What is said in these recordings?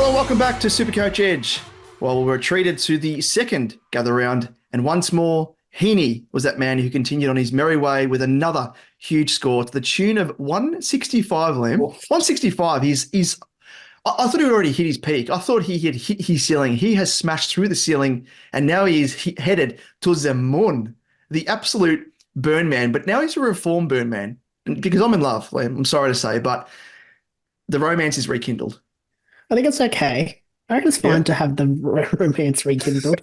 Hello and welcome back to SuperCoach Edge. Well, we're treated to the second gather round, and once more, Heaney was that man who continued on his merry way with another huge score to the tune of 165, Liam. 165, I thought he already hit his peak. I thought he had hit his ceiling. He has smashed through the ceiling, and now he is headed towards the moon, the absolute burn man. But now he's a reformed burn man, because I'm in love, Liam. I'm sorry to say, but the romance is rekindled. I think it's okay. I reckon it's fine to have the romance rekindled.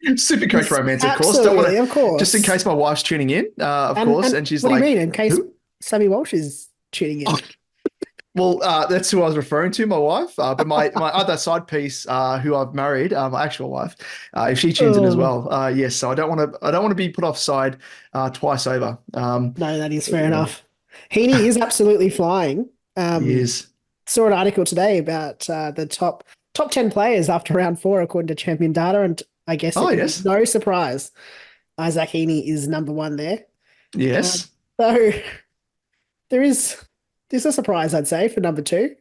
SuperCoach romance, of course. Absolutely, of course. Just in case my wife's tuning in, of course, and she's what like, do you mean? In case who? Sammy Walsh is tuning in. Oh, well, that's who I was referring to, my wife. But my other side piece, who I've married, my actual wife, if she tunes in as well, yes. So I don't want to be put offside twice over. No, that is fair enough. Heaney is absolutely flying. He is. Saw an article today about the top 10 players after round 4 according to Champion Data, and I guess it's no surprise Isaac Heaney is number 1 there. Yes. So there's a surprise, I'd say, for number 2.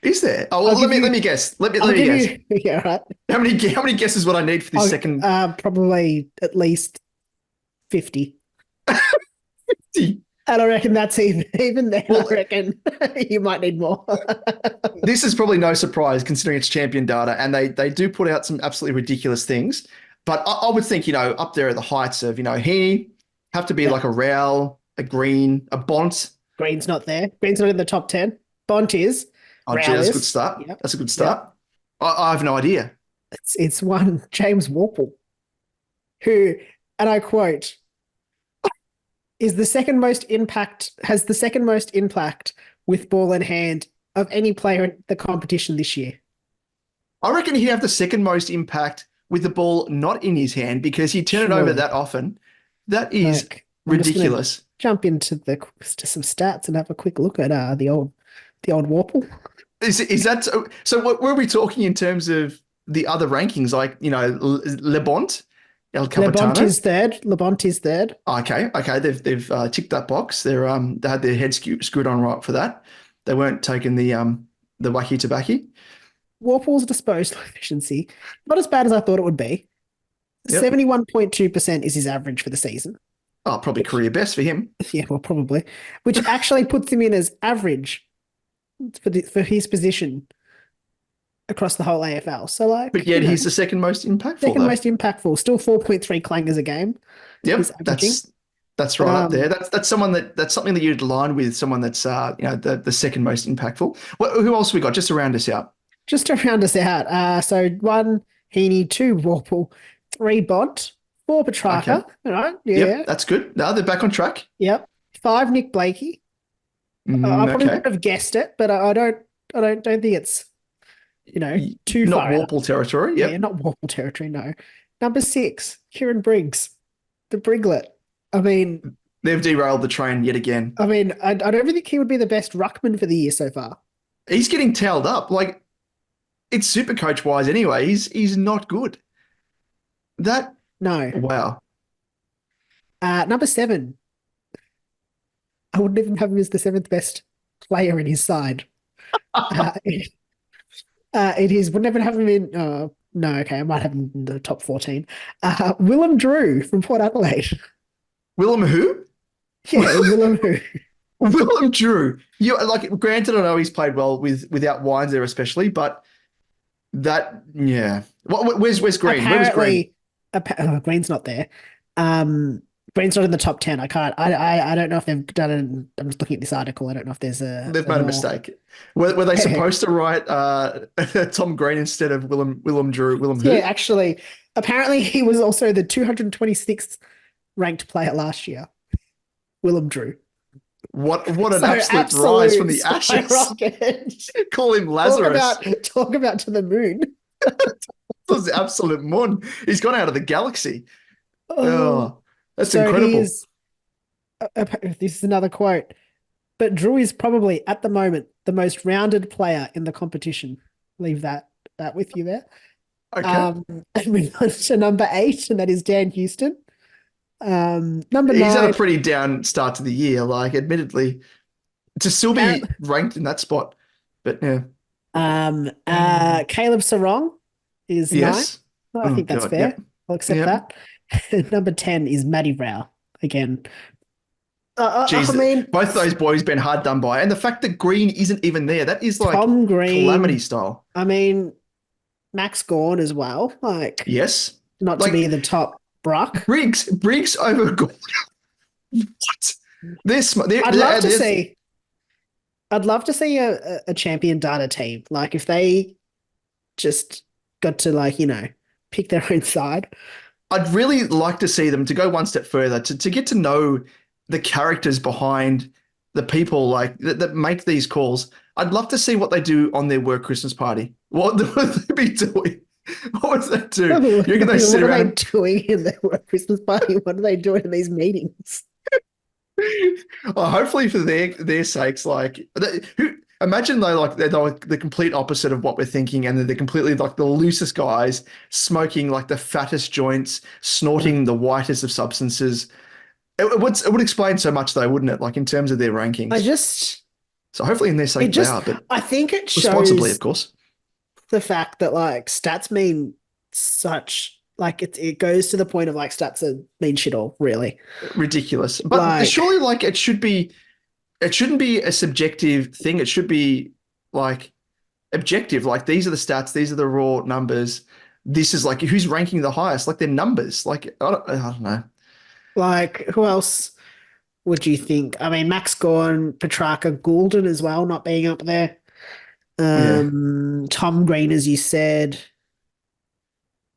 Is there? Oh, well, let me guess. Let me guess. Yeah, right. How many guesses would I need for this second? Probably at least 50. 50. And I reckon that's even there. Well, I reckon you might need more. This is probably no surprise considering it's Champion Data, and they do put out some absolutely ridiculous things. But I would think, up there at the heights of, Heaney, have to be like a Rowell, a Green, a Bont. Green's not there. Green's not in the top 10. Bont is. Oh, gee, that's a good start. Yep. That's a good start. Yep. I have no idea. It's one James Worpel, who, and I quote, has the second most impact with ball in hand of any player in the competition this year. I reckon he'd have the second most impact with the ball not in his hand because he'd turn it over that often. That is ridiculous. Jump into to some stats and have a quick look at the old Worpel. Is that so? What were we talking in terms of the other rankings? Like LeBont. LeBont is third. Okay. They've ticked that box. They had their head screwed on right for that. They weren't taking the wacky tobacco. Warple's disposal efficiency, not as bad as I thought it would be. 71.2% is his average for the season. Oh, probably career best for him. Yeah, well, probably. Which actually puts him in as average for his position across the whole AFL. So but yet he's the second most impactful. Most impactful. Still 4.3 clangers a game. Yep, that's right up there. That's something that you'd align with. Someone that's the second most impactful. Who else we got? Just to round us out. So 1 Heaney, 2 Worpel, 3 Bont, 4 Petrarca. Okay. All right. Yeah. Yep, that's good. No, they're back on track. Yep. 5 Nick Blakey. I probably would have guessed it, but I don't think it's too not far Worpel out. territory. Yep. Yeah, not Worpel territory. No. Number 6, Kieran Briggs, the Briglet. I mean, they've derailed the train yet again. I mean, I don't think he would be the best ruckman for the year so far. He's getting tailed up. Like, it's SuperCoach wise anyway. He's not good. Wow. Number 7. I wouldn't even have him as the 7th best player in his side. It is. Wouldn't even have him in. No, okay. I might have him in the top 14. Willem Drew from Port Adelaide. Willem who? Yeah, Willem who? Willem Drew. Granted, I know he's played well without Wines there, especially, but where's Green? Where's Green? Green's not there. Green's not in the top 10. I don't know if they've done it. I'm just looking at this article. I don't know if there's they've made a mistake. Were they supposed to write Tom Green instead of Willem Drew? Willem who? Yeah, actually, apparently he was also the 226th ranked player last year. Willem Drew. What an absolute rise from the ashes. Call him Lazarus. Talk about to the moon. This is absolute moon. He's gone out of the galaxy. Oh, that's incredible. This is another quote. But Drew is probably, at the moment, the most rounded player in the competition. Leave that with you there. Okay. Move on to number 8, and that is Dan Houston. Number 9. He's had a pretty down start to the year, admittedly, to still be ranked in that spot. But yeah. Caleb Sarong is 9. Yes. I Oh think that's God. Yep. fair. I'll accept Yep. that. Number 10 is Maddie Rao. Again, I Jeez, mean, both of those boys been hard done by. And the fact that Green isn't even there, that is like Tom calamity Green. style. I mean, Max Gawn as well. Like, Yes. not to be Like the top Brock. Briggs over Gordon. What? I'd love to There's, see. I'd love to see a champion data team. Like, if they just got to pick their own side. I'd really like to see them to go one step further to get to know the characters behind the people like that make these calls. I'd love to see what they do on their work Christmas party. What would they be doing? What would they do? You reckon they sit What are they around doing in their Christmas party? What are they doing in these meetings? oh, hopefully for their sakes, imagine though, like they're like the complete opposite of what we're thinking, and they're completely like the loosest guys, smoking like the fattest joints, snorting the whitest of substances. It would explain so much though, wouldn't it? Like in terms of their I rankings. just, So hopefully in their it sake they just, are, but I think it responsibly, of shows course. the fact that stats mean such, it goes to the point of stats mean shit all, really. Ridiculous. But Like, surely like it shouldn't be a subjective thing. It should be like objective. Like these are the stats, these are the raw numbers. This is like who's ranking the highest, like their numbers. Like I don't know. who else would you think? I mean, Max Gorn, Petrarca, Goulden as well, not being up there. Yeah, Tom Green, as you said.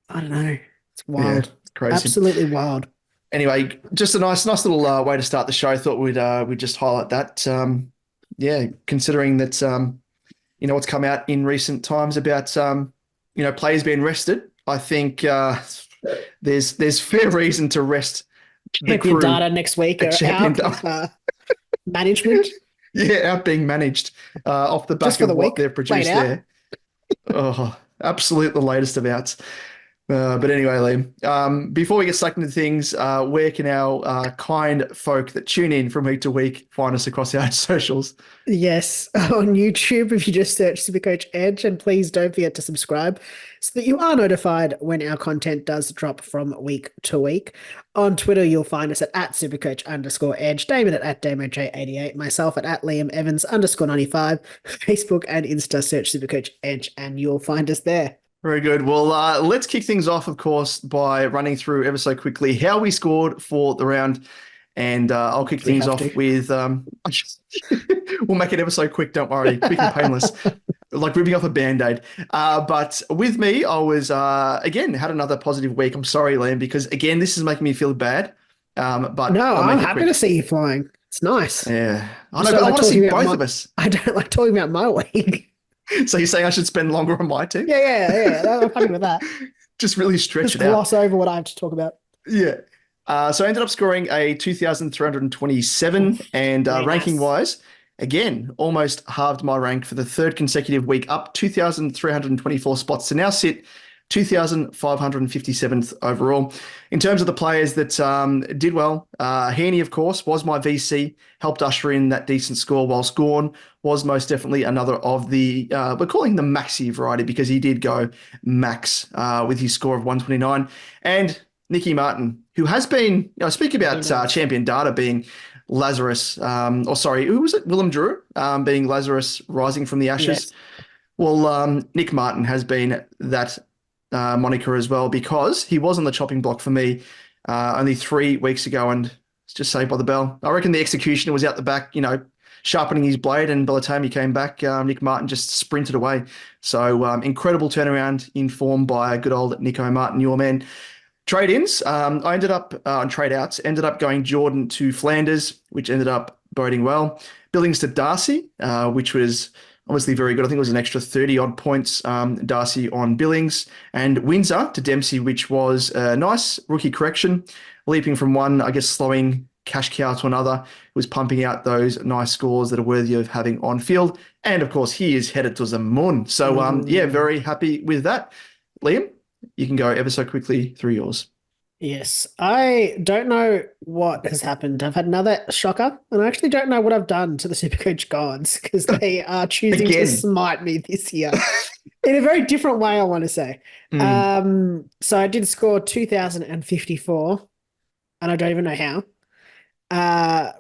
I don't know. It's yeah, wild. crazy. Absolutely wild. Anyway, just a nice little way to start the show. I thought we'd just highlight that. Yeah, considering that what's come out in recent times about players being rested. I think there's fair reason to rest the Champion crew. data next week A are champion out data. with management Yeah, out being managed off the just back for of the what week. they've Played produced out. there. Oh, absolute the latest of outs. But anyway, Liam, before we get stuck into things, where can our kind folk that tune in from week to week find us across our socials? Yes, on YouTube, if you just search Supercoach Edge, and please don't forget to subscribe so that you are notified when our content does drop from week to week. On Twitter, you'll find us at @supercoach_edge, David at DamoJ88, myself at Liam Evans _95, Facebook and Insta, search Supercoach Edge, and you'll find us there. Very good. Well, let's kick things off, of course, by running through ever so quickly how we scored for the round. And I'll kick We things have off to. with we'll make it ever so quick, don't worry. Quick and painless. Like ripping off a band-aid. But with me, I was again had another positive week. I'm sorry, Liam, because again, this is making me feel bad. But No, I'll I'm make it happy quick. to see you flying. It's nice. Yeah. I Just know, don't but I like want to see talking about both my, of us. I don't like talking about my week. So you're saying I should spend longer on my team? Yeah. I'm happy with that. Just really stretch Just it out. gloss over what I have to talk about. Yeah. So I ended up scoring a 2,327 and Very ranking nice. wise, again, almost halved my rank for the third consecutive week, up 2,324 spots to now sit 2,557th overall. In terms of the players that did well, Heaney, of course, was my VC, helped usher in that decent score, whilst Gorn was most definitely another of the, we're calling the maxi variety because he did go max with his score of 129. And Nicky Martin, who has been, speak about champion data being Lazarus, who was it? Willem Drew being Lazarus rising from the ashes. Yes. Well, Nick Martin has been that moniker as well because he was on the chopping block for me only 3 weeks ago and it's just saved by the bell. I reckon the executioner was out the back, sharpening his blade, and by the time he came back, Nick Martin just sprinted away. So incredible turnaround in form by good old Nico Martin, your man. Trade-ins, I ended up on trade-outs, ended up going Jordan to Flanders, which ended up boding well. Billings to Darcy, which was obviously very good. I think it was an extra 30-odd points, Darcy on Billings. And Windsor to Dempsey, which was a nice rookie correction, leaping from one, I guess, slowing cash cow to another, was pumping out those nice scores that are worthy of having on field. And, of course, he is headed to the moon. So, yeah, very happy with that. Liam? You can go ever so quickly through yours. Yes, I don't know what has happened. I've had another shocker, and I actually don't know what I've done to the Supercoach gods because they are choosing to Again. smite me this year in a very different way, I want to say. Mm. So I did score 2,054, and I don't even know how.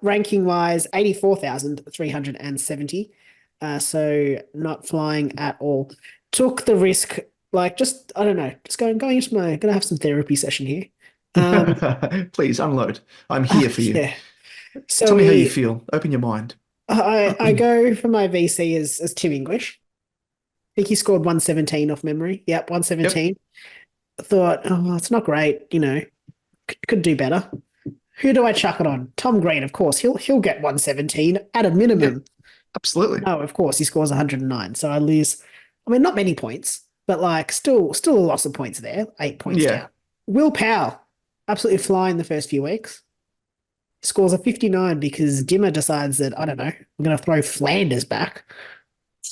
Ranking wise, 84,370. So not flying at all. Took the risk, like just I don't know, just going into my gonna have some therapy session here. Um, Please unload. I'm here for you. yeah. So Tell me how you we feel. Open your mind. I go for my VC as Tim English. I think he scored 117 off memory. Yep, Yep. 117. Thought, oh, it's not great, could do better. Who do I chuck it on? Tom Green, of course. He'll get 117 at a Yep. minimum. Absolutely. No, of course, he scores 109. So I lose, I mean, not many points, but like still a loss of points there, 8 points Yeah. down. Will Powell, absolutely flying the first few weeks. Scores a 59 because Dimmer decides that, I don't know, I'm going to throw Flanders back,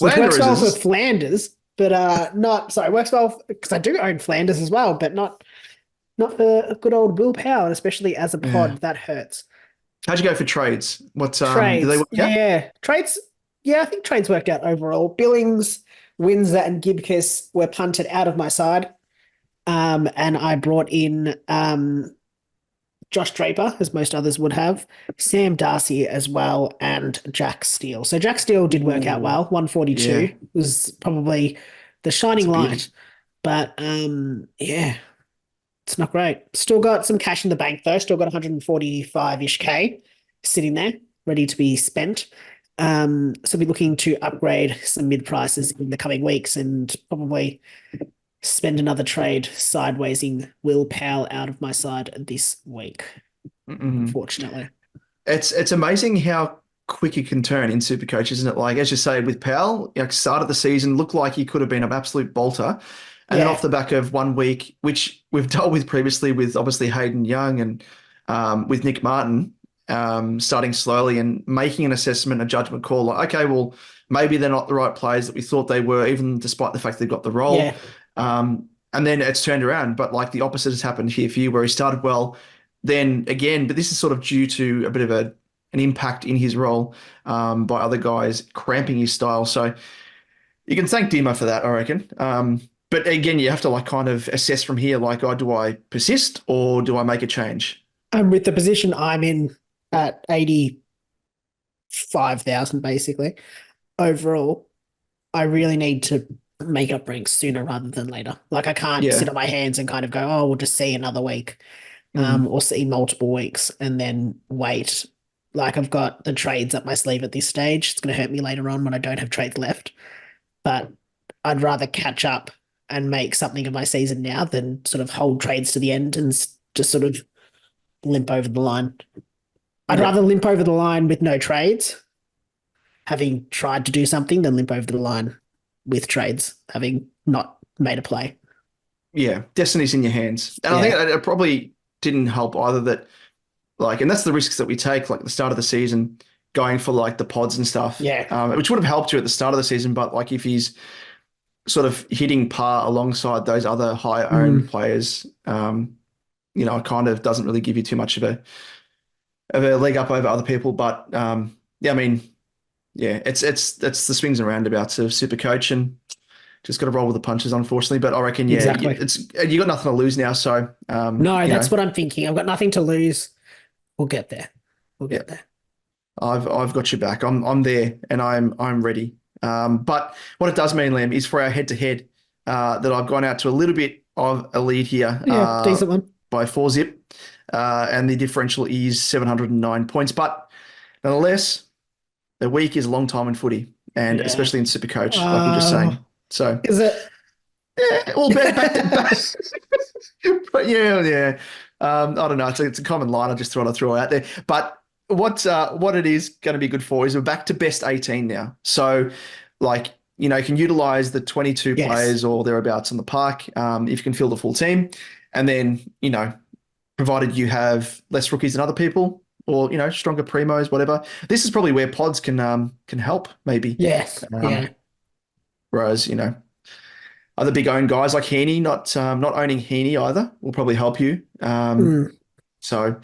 which works Flanders well for is. Flanders, but not, sorry, works well because I do own Flanders as well, but not for good old Will Powell, especially as a Yeah. pod. That hurts. How'd you go for trades? What did they Trades. work out? Yeah. Trades. Yeah, I think trades worked out overall. Billings, Windsor, and Gibkiss were punted out of my side. And I brought in Josh Draper, as most others would have, Sam Darcy as well, and Jack Steele. So Jack Steele did work out Ooh. well. 142 Yeah. was probably the It's shining a beauty. light. But yeah, it's not great. Still got some cash in the bank though. Still got 145-ish K sitting there, ready to be spent. So be looking to upgrade some mid prices in the coming weeks and probably spend another trade sidewaysing Will Powell out of my side this week, Mm-mm. unfortunately. It's amazing how quick it can turn in Supercoach, isn't it? Like as you say, with Powell, start of the season looked like he could have been an absolute bolter, and then off Yeah. the back of 1 week, which we've dealt with previously, with obviously Hayden Young and with Nick Martin, starting slowly and making an assessment, a judgment call. Like, okay, well, maybe they're not the right players that we thought they were, even despite the fact they've got the role. Yeah. And then it's turned around, but like the opposite has happened here for you, where he started well then again, but this is sort of due to a bit of an impact in his role by other guys cramping his style. So you can thank Dima for that, I reckon. But again, you have to like kind of assess from here, like, oh, do I persist or do I make a change? And with the position I'm in at 85,000 basically overall, I really need to make up ranks sooner rather than later. Like I can't sit Yeah. on my hands and kind of go, oh, we'll just see another week, Mm. or see multiple weeks and then wait. Like I've got the trades up my sleeve at this stage. It's going to hurt me later on when I don't have trades left. But I'd rather catch up and make something of my season now than sort of hold trades to the end and just sort of limp over the line. I'd Yeah. rather limp over the line with no trades, having tried to do something, than limp over the line with trades, having not made a play. Yeah. Destiny's in your hands. And I think Yeah. it probably didn't help either that, like, and that's the risks that we take, like at the start of the season, going for like the pods and stuff, Yeah. which would have helped you at the start of the season. But like if he's sort of hitting par alongside those other high owned Mm, players, it kind of doesn't really give you too much of a leg up over other people. But yeah, I mean, yeah, it's the swings and roundabouts of super coach and just got to roll with the punches, unfortunately. But I reckon, yeah, exactly. you got nothing to lose now. So No, that's what I'm thinking. I've got nothing to lose. We'll get there. We'll yeah, get there. I've got your back. I'm there and I'm ready. But what it does mean, Liam, is for our head to head that I've gone out to a little bit of a lead here Yeah, decent one. by 4-zip, and the differential is 709 points. But nonetheless, the week is a long time in footy, and Yeah. especially in Supercoach, like we are just Uh, saying. So is it? yeah, well, back to back. But yeah, yeah. I don't know. It's a common line. I just thought I'd throw out there. But what it is going to be good for is we're back to best 18 now. So, like, you can utilize the 22 Yes. players or thereabouts in the park if you can fill the full team. And then, provided you have less rookies than other people or, stronger primos, whatever. This is probably where pods can help maybe. Yes. Um, Yeah. whereas, other big owned guys like Heaney, not owning Heaney either will probably help you. Mm, So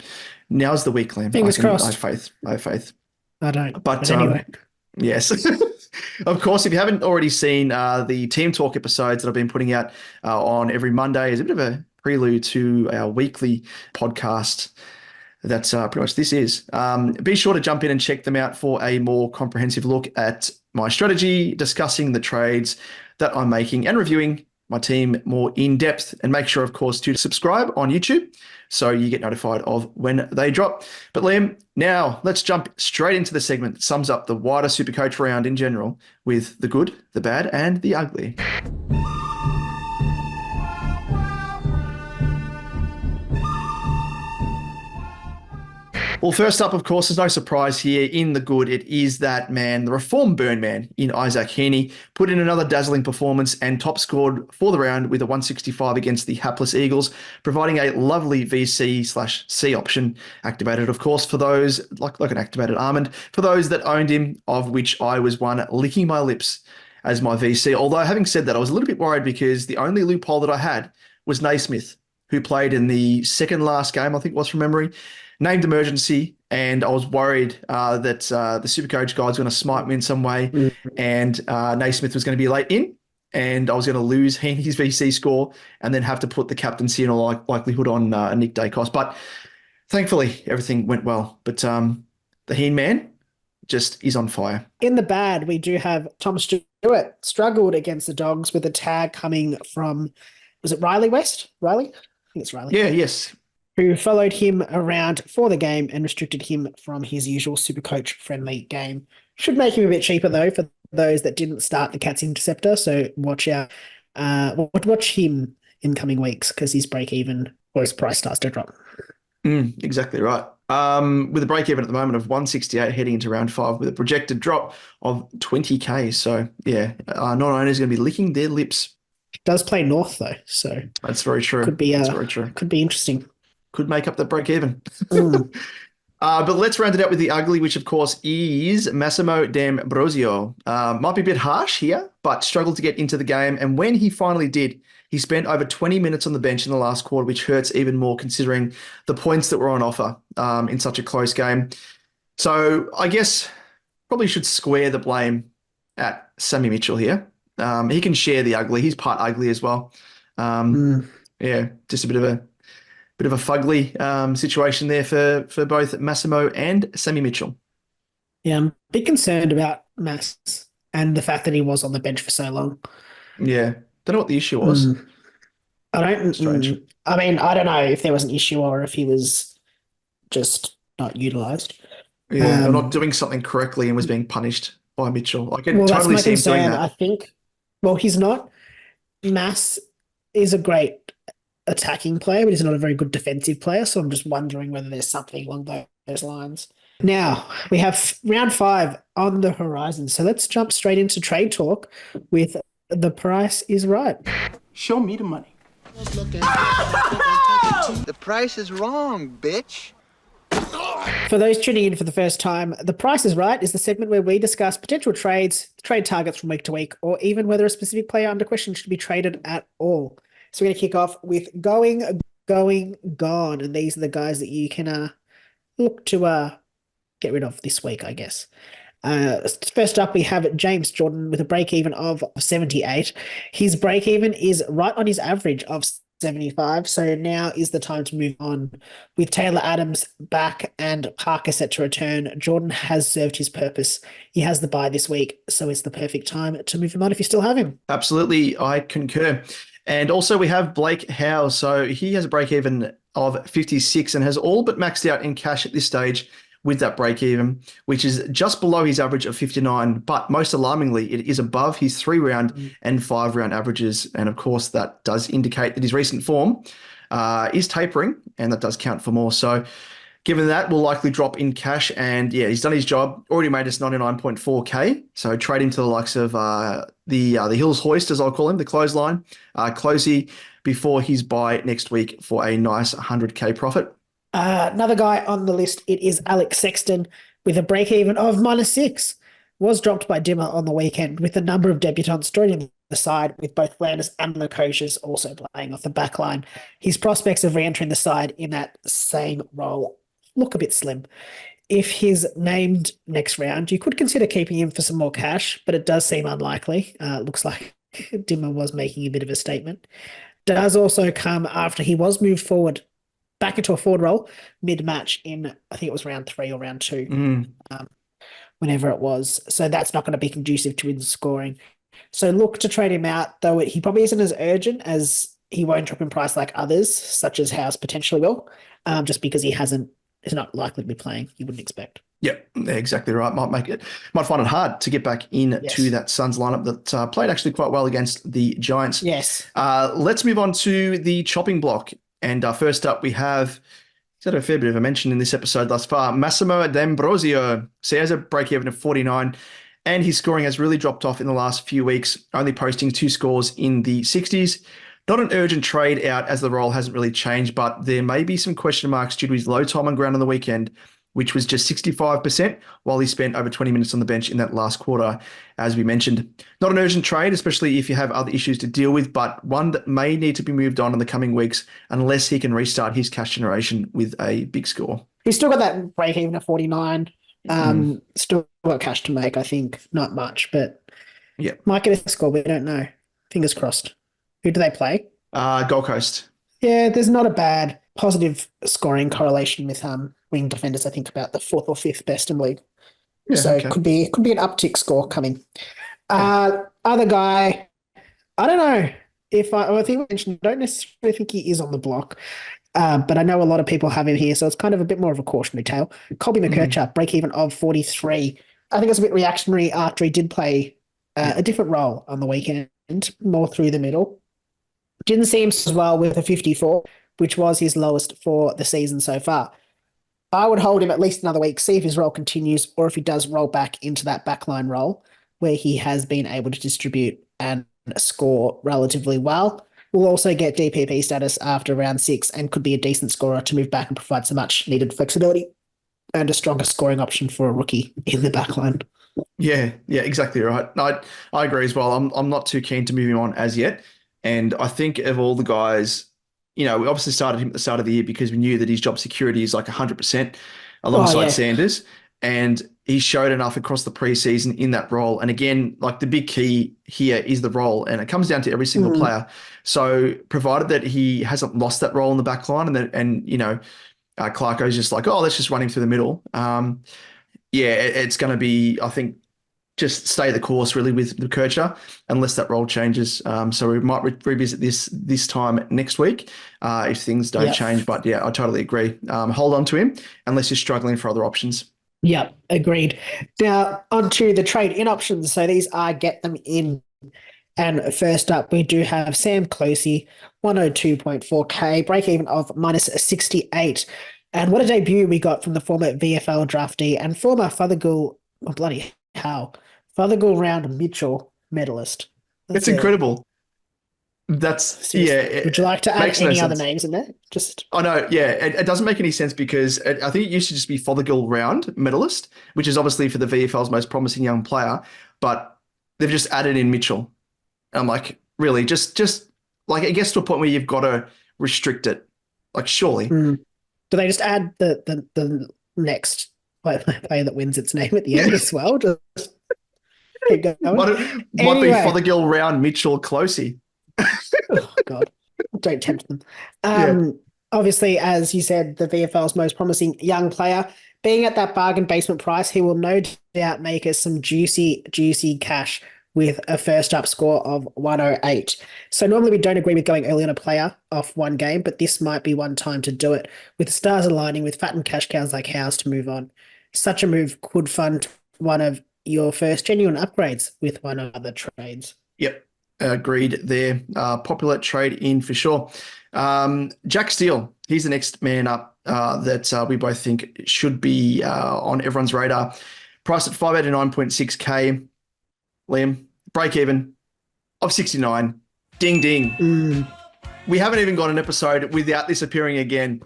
now's the week, Liam. fingers I have crossed. faith. I have faith. I don't. But But anyway. yes. Of course, if you haven't already seen the Team Talk episodes that I've been putting out on every Monday, is a bit of a prelude to our weekly podcast. That's pretty much this is. Be sure to jump in and check them out for a more comprehensive look at my strategy, discussing the trades that I'm making and reviewing my team more in depth. And make sure, of course, to subscribe on YouTube so you get notified of when they drop. But Liam, now let's jump straight into the segment that sums up the wider Supercoach round in general with the good, the bad, and the ugly. Well, first up, of course, there's no surprise here. In the good, it is that man, the reformed burn man in Isaac Heaney, put in another dazzling performance and top scored for the round with a 165 against the hapless Eagles, providing a lovely VC/C option activated, of course, for those, like an activated almond, for those that owned him, of which I was one, licking my lips as my VC. Although, having said that, I was a little bit worried because the only loophole that I had was Naismith, who played in the second last game, I think it was from memory, named emergency, and I was worried that the Supercoach guy was going to smite me in some way, Mm. and Naismith was going to be late in, and I was going to lose Heaney's VC score and then have to put the captaincy in all likelihood on Nick Dacos. But thankfully, everything went well. But the Heen man just is on fire. In the bad, we do have Tom Stewart struggled against the Dogs with a tag coming from, was it Riley West? Riley? I think it's Riley. Yeah, yes. Who followed him around for the game and restricted him from his usual Supercoach friendly game. Should make him a bit cheaper though for those that didn't start the Cats Interceptor. So watch out. Watch him in coming weeks because his break even or his price starts to drop. Exactly right. With a break even at the moment of 168 heading into round 5 with a projected drop of 20k. So yeah, non-owners are going to be licking their lips. Does play North though, so that's very true. Could be that's very true. Could be interesting. Could make up that break even. But let's round it out with the ugly, which of course is Massimo D'Ambrosio. Might be a bit harsh here, but struggled to get into the game. And when he finally did, he spent over 20 minutes on the bench in the last quarter, which hurts even more considering the points that were on offer in such a close game. So I guess probably should square the blame at Sammy Mitchell here. He can share the ugly. He's part ugly as well. Yeah, just a bit of a fugly situation there for both Massimo and Sammy Mitchell. Yeah, I'm a bit concerned about Mass and the fact that he was on the bench for so long. Yeah, don't know what the issue was. Strange. I mean, I don't know if there was an issue or if he was just not utilised. Yeah, or not doing something correctly and was being punished by Mitchell. I can Well, totally that's my see him doing concern. that. I think, well, he's not. Mass is a great attacking player, but he's not a very good defensive player. So I'm just wondering whether there's something along those lines. Now, we have round 5 on the horizon. So let's jump straight into trade talk with The Price is Right. Show me the money. The price is wrong, bitch. For those tuning in for the first time, The Price is Right is the segment where we discuss potential trades, trade targets from week to week, or even whether a specific player under question should be traded at all. So we're going to kick off with going, gone. And these are the guys that you can look to get rid of this week, I guess. First up, we have James Jordan with a break-even of 78. His break-even is right on his average of 75. So now is the time to move on. With Taylor Adams back and Parker set to return, Jordan has served his purpose. He has the bye this week, so it's the perfect time to move him on if you still have him. Absolutely, I concur. And also we have Blake Howe. So he has a break-even of 56 and has all but maxed out in cash at this stage with that break-even, which is just below his average of 59. But most alarmingly, it is above his 3-round and 5-round averages. And of course, that does indicate that his recent form is tapering, and that does count for more. So given that, we'll likely drop in cash. And yeah, he's done his job, already made us 99.4K. So trade him to the likes of the Hills Hoist, as I'll call him, the clothesline, Closey, before his bye next week for a nice 100K profit. Another guy on the list, it is Alex Sexton with a break-even of -6. Was dropped by Dimmer on the weekend with the number of debutants joining the side with both Flanders and Lukosius also playing off the back line. His prospects of re-entering the side in that same role look a bit slim. If he's named next round, you could consider keeping him for some more cash, but it does seem unlikely. Looks like Dimmer was making a bit of a statement. Does also come after he was moved forward back into a forward role mid-match in, I think it was round 3 or round 2, whenever it was. So that's not going to be conducive to his scoring. So look to trade him out, though he probably isn't as urgent, as he won't drop in price like others, such as House potentially will, just because he's not likely to be playing, you wouldn't expect. Yeah, exactly right. Might find it hard to get back into that Suns lineup that played actually quite well against the Giants. Yes. Let's move on to the chopping block. And first up, we have, he's had a fair bit of a mention in this episode thus far, Massimo D'Ambrosio. So he has a break-even of 49, and his scoring has really dropped off in the last few weeks, only posting 2 scores in the 60s. Not an urgent trade out, as the role hasn't really changed, but there may be some question marks due to his low time on ground on the weekend, which was just 65%, while he spent over 20 minutes on the bench in that last quarter, as we mentioned. Not an urgent trade, especially if you have other issues to deal with, but one that may need to be moved on in the coming weeks unless he can restart his cash generation with a big score. He's still got that break even at 49. Still got cash to make, I think. Not much, but might get a score. We don't know. Fingers crossed. Who do they play? Gold Coast. Yeah, there's not a bad positive scoring correlation with wing defenders. I think about the 4th or 5th best in the league. Yeah, so it could be an uptick score coming. Other guy, I don't know if I think we mentioned. I don't necessarily think he is on the block, but I know a lot of people have him here, so it's kind of a bit more of a cautionary tale. Colby McKercher, break even of 43. I think it's a bit reactionary after he did play a different role on the weekend, more through the middle. Didn't seem as well with a 54, which was his lowest for the season so far. I would hold him at least another week, see if his role continues, or if he does roll back into that backline role where he has been able to distribute and score relatively well. We'll also get DPP status after round 6 and could be a decent scorer to move back and provide some much needed flexibility and a stronger scoring option for a rookie in the backline. Yeah, exactly right. I agree as well. I'm not too keen to move him on as yet. And I think of all the guys, we obviously started him at the start of the year because we knew that his job security is like 100% alongside Sanders. And he showed enough across the preseason in that role. And again, like the big key here is the role. And it comes down to every single player. So provided that he hasn't lost that role in the back line Clarko's just like, let's just run him through the middle. It's going to be, I think, just stay the course really with the Kircher unless that role changes. So we might revisit this time next week if things don't change. But I totally agree. Hold on to him unless you're struggling for other options. Yep, agreed. Now on to the trade-in options. So these are get them in. And first up, we do have Sam Closey, 102.4K, break-even of minus 68. And what a debut we got from the former VFL draftee and former Fothergill, bloody hell, Fothergill round Mitchell medalist. It's incredible. That's seriously. Would you like to add any other names in there? It doesn't make any sense because I think it used to just be Fothergill round medalist, which is obviously for the VFL's most promising young player, but they've just added in Mitchell. I'm like, really, just like it gets to a point where you've got to restrict it. Like, surely. Do they just add the next player that wins its name at the end as well? Just keep going. Might be Fothergill round Mitchell Closey. Oh God, don't tempt them. Obviously, as you said, the VFL's most promising young player. Being at that bargain basement price, he will no doubt make us some juicy cash with a first up score of 108. So normally we don't agree with going early on a player off one game, but this might be one time to do it. With the stars aligning with fat and cash cows like House to move on. Such a move could fund one of your first genuine upgrades with one of the trades. Yep. Agreed there. Popular trade in for sure. Jack Steele, he's the next man up that we both think should be on everyone's radar. Priced at 589.6K. Liam, break even of 69. Ding, ding. We haven't even got an episode without this appearing again.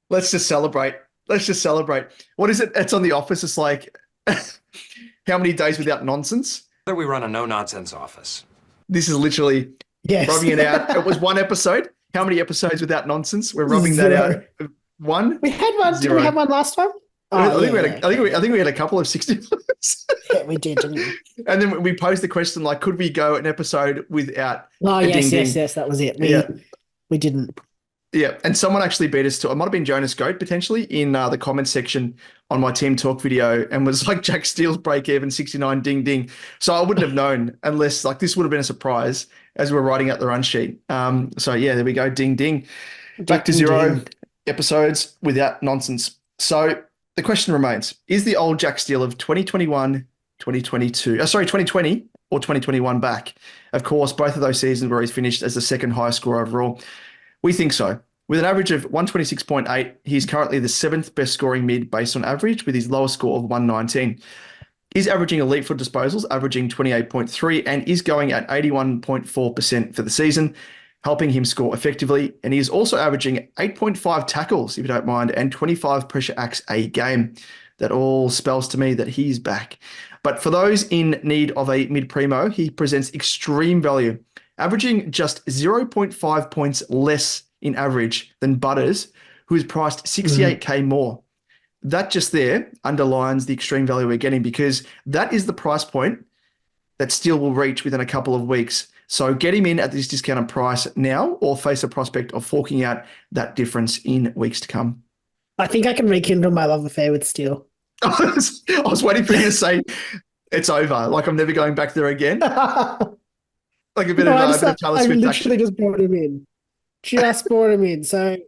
Let's just celebrate. What is it? It's on The Office. It's like, how many days without nonsense? We run a no-nonsense office. This is literally Yes. rubbing it out. It was one episode. How many episodes without nonsense? We're rubbing that Zero. out. One, We had one. Did we zero. have one last time? I Oh, think we yeah, had I think we had a couple of 60. yeah, we did, didn't we? And then we posed the question like, could we go an episode without Oh, a yes, ding yes, ding? yes. That was it. Yeah. We didn't. Yeah, and someone actually beat us to. It might have been Jonas Goat potentially in the comments section on my Team Talk video, and was like Jack Steele's break even 69 ding ding. So I wouldn't have known unless like this would have been a surprise as we're writing out the run sheet. So yeah, there we go, ding ding. Back to Ding, zero ding. episodes without nonsense. So the question remains: is the old Jack Steele of 2021, 2022, 2020 or 2021 back? Of course, both of those seasons where he's finished as the second highest scorer overall. We think so. With an average of 126.8, he's currently the seventh best scoring mid based on average, with his lowest score of 119. He's averaging elite foot disposals, averaging 28.3, and is going at 81.4% for the season, helping him score effectively. And he is also averaging 8.5 tackles, if you don't mind, and 25 pressure acts a game. That all spells to me that he's back. But for those in need of a mid-primo, he presents extreme value, averaging just 0.5 points less in average than Butters, who is priced 68K more. That just there underlines the extreme value we're getting, because that is the price point that Steele will reach within a couple of weeks. So get him in at this discounted price now, or face a prospect of forking out that difference in weeks to come. I think I can rekindle my love affair with Steele. I was waiting for you to say it's over. Like I'm never going back there again. Like a bit of Taylor I Swift literally action. just brought him in. Just brought him in. So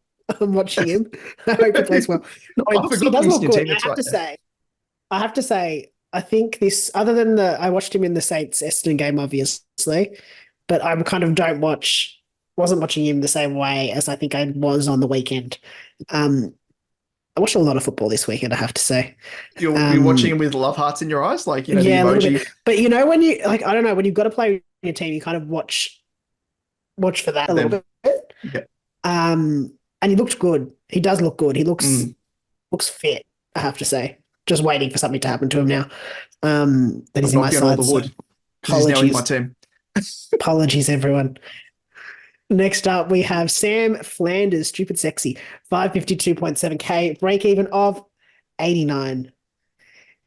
I'm watching him. I hope he plays well. No, I he forgot does he's look in your good. team, that's right, I have to say, I think this, other than I watched him in the Saints Essendon game, obviously, but I kind of wasn't watching him the same way as I think I was on the weekend. I watched a lot of football this weekend, I have to say. You're watching him with love hearts in your eyes, like, yeah, the a little emoji. bit. But when you like, I don't know, when you've got to play your team, you kind of watch for that a little bit. Yeah. And he looked good. He does look good. He looks fit, I have to say. Just waiting for something to happen to him now. That he's in my knocking on all side. the wood. He's now in my team. Apologies, everyone. Next up, we have Sam Flanders, Stupid Sexy, 552.7K, break even of 89.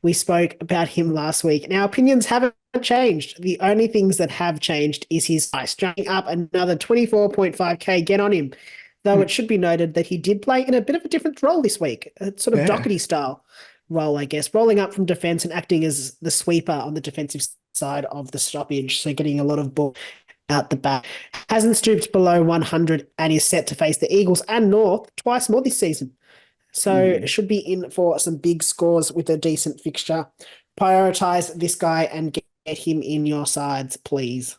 We spoke about him last week. Now, opinions haven't changed. The only things that have changed is his price, jumping up another 24.5K. Get on him. Though it should be noted that he did play in a bit of a different role this week, a sort of Doherty style role, I guess, rolling up from defense and acting as the sweeper on the defensive side of the stoppage, so getting a lot of ball out the back. Hasn't stooped below 100 and is set to face the Eagles and North twice more this season. So should be in for some big scores with a decent fixture. Prioritize this guy and get him in your sides, please.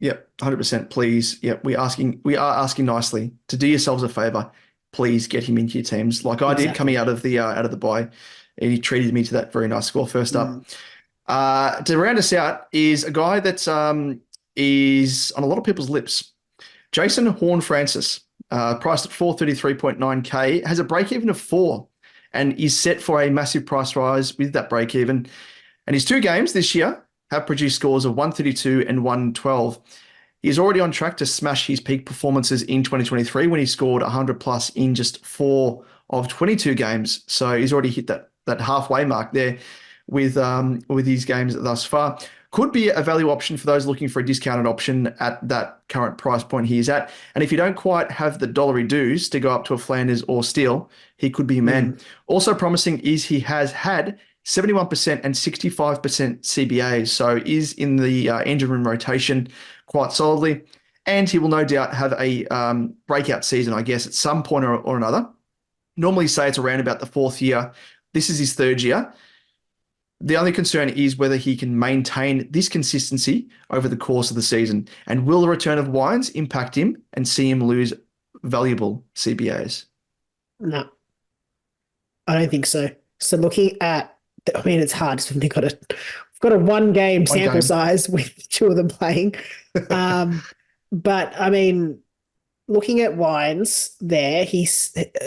Yep, 100%. Please. Yep, we are asking nicely to do yourselves a favor. Please get him into your teams, like I did coming out of the bye. And he treated me to that very nice score first up. To round us out is a guy that is on a lot of people's lips. Jason Horne-Francis, priced at 433.9K, has a break-even of 4 and is set for a massive price rise with that break-even. And his 2 games this year have produced scores of 132 and 112. He's already on track to smash his peak performances in 2023 when he scored 100 plus in just 4 of 22 games. So he's already hit that halfway mark there with his games thus far. Could be a value option for those looking for a discounted option at that current price point he is at. And if you don't quite have the dollary dues to go up to a Flanders or Steele, he could be a man. Also promising is he has had 71% and 65% CBAs, so is in the engine room rotation quite solidly. And he will no doubt have a breakout season, I guess, at some point or another. Normally say it's around about the 4th year. This is his 3rd year. The only concern is whether he can maintain this consistency over the course of the season. And will the return of Wines impact him and see him lose valuable CBAs? No, I don't think so. So looking at, it's hard. We've got a one-game sample size with 2 of them playing. But I mean, looking at Wines there,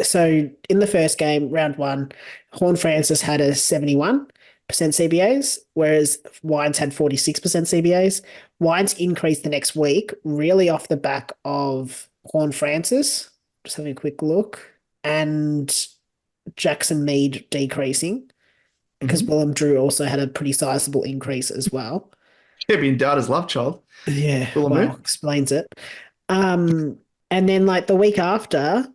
so in the first game, round 1, Horne-Francis had a 71%, CBAs, whereas Wines had 46% CBAs. Wines increased the next week, really off the back of Horn Francis. Just having a quick look. And Jackson Mead decreasing, because Willem Drew also had a pretty sizable increase as well. Champion Data's love child. Yeah, Willem well, Drew. explains it. And then like the week after,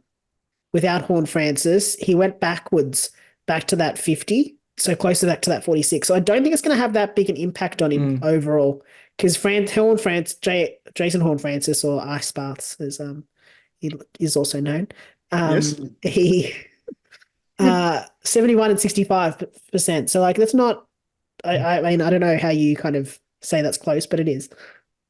without Horn Francis, he went backwards back to that 50, so closer back to that 46. So I don't think it's going to have that big an impact on him overall, because Jason Horn Francis, or Ice Baths, as he is also known. Yes. He 71 and 65%. So like that's not. I mean, I don't know how you kind of say that's close, but it is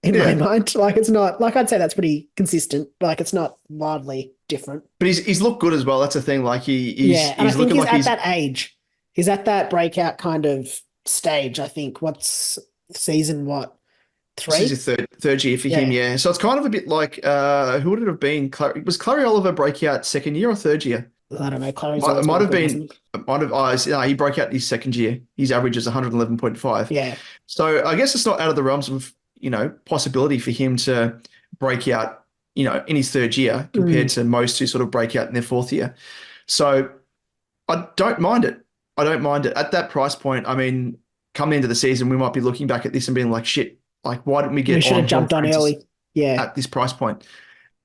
in my mind. Like it's not, like I'd say that's pretty consistent. Like it's not wildly different. But he's looked good as well. That's the thing. Like he's and I think looking he's like at that age. He's at that breakout kind of stage. I think what's season what? 3? This is your third year for him, yeah. So it's kind of a bit like who would it have been? Was Clary Oliver breakout second year or third year? I don't know. Clary's Might have been. He broke out his second year. His average is 111.5. Yeah. So I guess it's not out of the realms of possibility for him to break out in his third year compared to most who sort of break out in their fourth year. So I don't mind it. At that price point. I mean, coming into the season, we might be looking back at this and being like, shit. Like, why didn't we get should have jumped on early? Yeah. At this price point.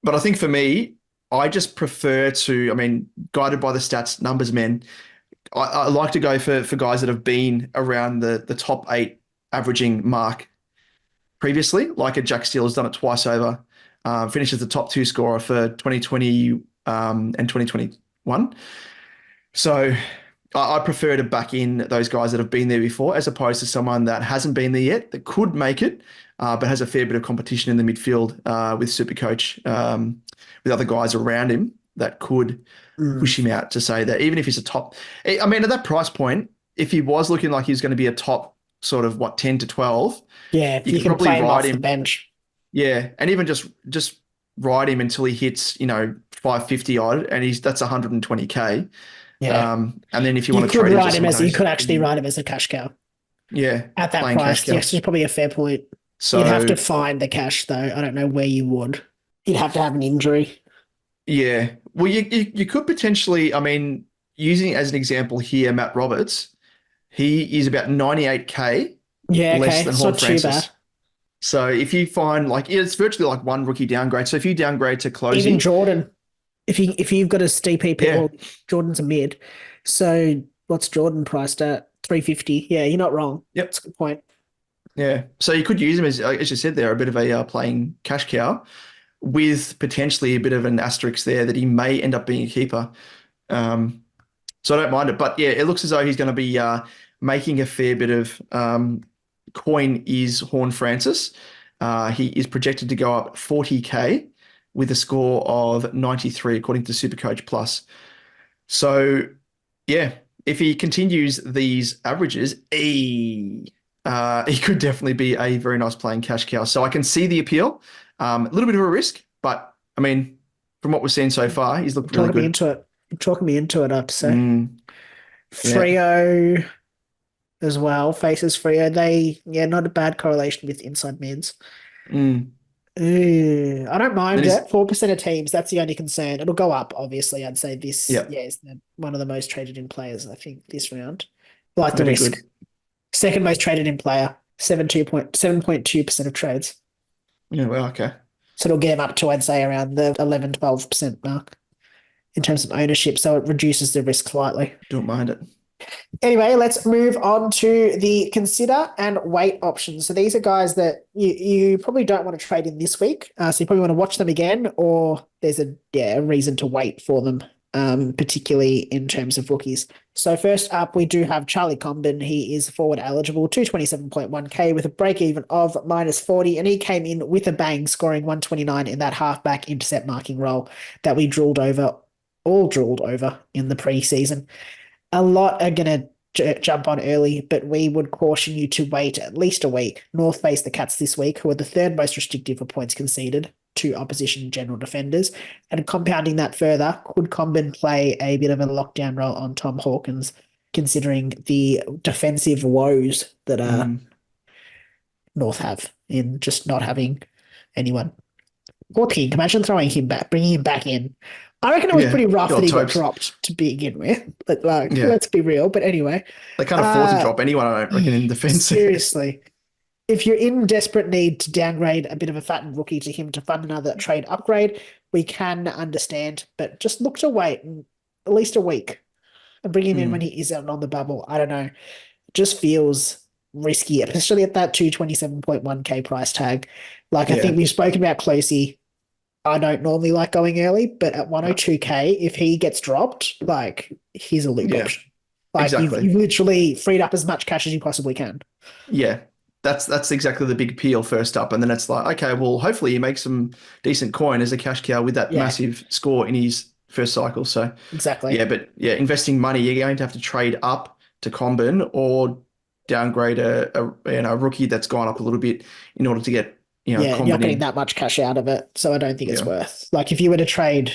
But I think for me, I just prefer to, I mean, guided by the stats, numbers, men, I like to go for guys that have been around the top 8 averaging mark previously, like a Jack Steele has done it twice over, finishes the top 2 scorer for 2020 and 2021. So I prefer to back in those guys that have been there before, as opposed to someone that hasn't been there yet, that could make it, but has a fair bit of competition in the midfield with SuperCoach, with other guys around him that could push him out, to say that even if he's a top, I mean, at that price point, if he was looking like he's going to be a top sort of 10 to 12, you could can probably play him off ride the bench. Yeah, and even just ride him until he hits 550 odd, and that's 120k. Yeah. And then if you want to trade him, you could actually ride him as a cash cow. Yeah, at that price. Yes, it's probably a fair point. So you'd have to find the cash though. I don't know where you would. You'd have to have an injury. Yeah. Well, you could potentially, I mean, using it as an example here, Matt Roberts, he is about 98k less than Horn Francis. So if you find it's virtually like one rookie downgrade. So if you downgrade to closing, even Jordan, if you've got a DPP, well, Jordan's a mid. So what's Jordan priced at? 350. Yeah, you're not wrong. Yep, that's a good point. Yeah, so you could use him as you said there, a bit of a playing cash cow, with potentially a bit of an asterisk there that he may end up being a keeper. So I don't mind it, but yeah, it looks as though he's going to be making a fair bit of coin. Is Horn Francis? He is projected to go up 40k with a score of 93 according to SuperCoach Plus. So yeah, if he continues these averages, he could definitely be a very nice playing cash cow. So I can see the appeal. A little bit of a risk, but I mean, from what we've seen so far, he's looked really good. You're talking me into it, I have to say. Freo as well, faces Freo. Not a bad correlation with inside mids. I don't mind it. 4% of teams, that's the only concern. It'll go up, obviously. I'd say this is one of the most traded in players, I think, this round. Like the risk. Good. Second most traded in player, 7.2% of trades. Yeah, well, okay. So it'll get him up to, I'd say, around the 11, 12% mark in terms of ownership. So it reduces the risk slightly. Don't mind it. Anyway, let's move on to the consider and wait options. So these are guys that you probably don't want to trade in this week. So you probably want to watch them again, or there's a reason to wait for them, particularly in terms of rookies. So first up, we do have Charlie Comben. He is forward eligible, 227.1k with a break even of -40, and he came in with a bang, scoring 129 in that halfback intercept marking role that we all drooled over in the preseason. A lot are going to jump on early, but we would caution you to wait at least a week. North face the Cats this week, who are the third most restrictive for points conceded to opposition general defenders. And compounding that further, could Comben play a bit of a lockdown role on Tom Hawkins? considering the defensive woes that North have in just not having anyone. Poor King, imagine throwing him back, bringing him back in. I reckon it was Yeah. pretty rough Good that old he got Topes. dropped to begin with. But like, Yeah. let's be real. But anyway, They can't afford to drop anyone, I don't reckon, in defence. seriously, if you're in desperate need to downgrade a bit of a fattened rookie to him to fund another trade upgrade, we can understand. But just look to wait at least a week and bring him in when he is out on the bubble. I don't know. Just feels risky, especially at that 227.1k price tag. Like, I think we've spoken about Closey. I don't normally like going early, but at 102k, if he gets dropped, like, here's a loop option. Like, exactly. you've literally freed up as much cash as you possibly can. Yeah. That's exactly the big appeal first up. And then it's like, okay, well, hopefully he makes some decent coin as a cash cow with that massive score in his first cycle. So exactly. Yeah, but yeah, investing money, you're going to have to trade up to Combin or downgrade a rookie that's gone up a little bit in order to get you're Combin not getting in. that much cash out of it, so I don't think it's worth. Like, if you were to trade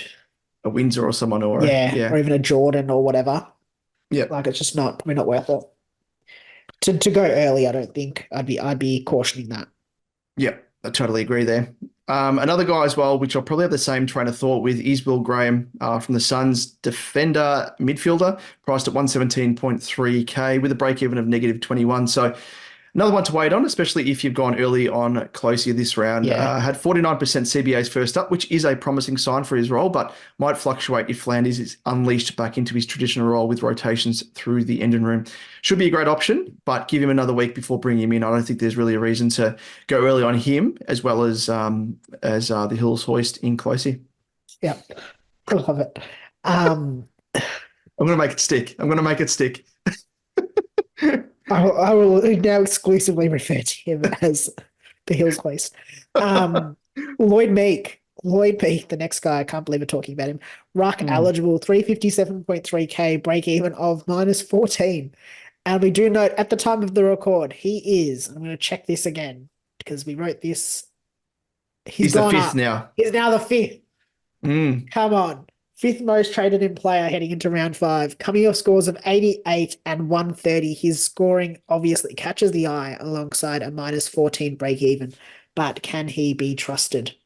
A Windsor or someone or or even a Jordan or whatever, yeah, like, it's just probably not worth it. To go early, I don't think I'd be cautioning that. yeah, I totally agree there. Another guy as well, which I'll probably have the same train of thought with, is Will Graham from the Suns, defender, midfielder, priced at 117.3k with a break even of -21. So another one to wait on, especially if you've gone early on Closey this round. Yeah. Had 49% CBAs first up, which is a promising sign for his role, but might fluctuate if Flanders is unleashed back into his traditional role with rotations through the engine room. Should be a great option, but give him another week before bringing him in. I don't think there's really a reason to go early on him as well as the Hills hoist in Closey. Yeah, I love it. I'm going to make it stick. I will now exclusively refer to him as the Hills hoist. Lloyd Meek, the next guy. I can't believe we're talking about him. Ruck eligible, 357.3k, break even of -14. And we do note at the time of the record, he is, I'm going to check this again because we wrote this. He's the fifth now. He's now the fifth. Come on. Fifth most traded in player heading into round 5. Coming off scores of 88 and 130. His scoring obviously catches the eye alongside a -14 break even. But can he be trusted?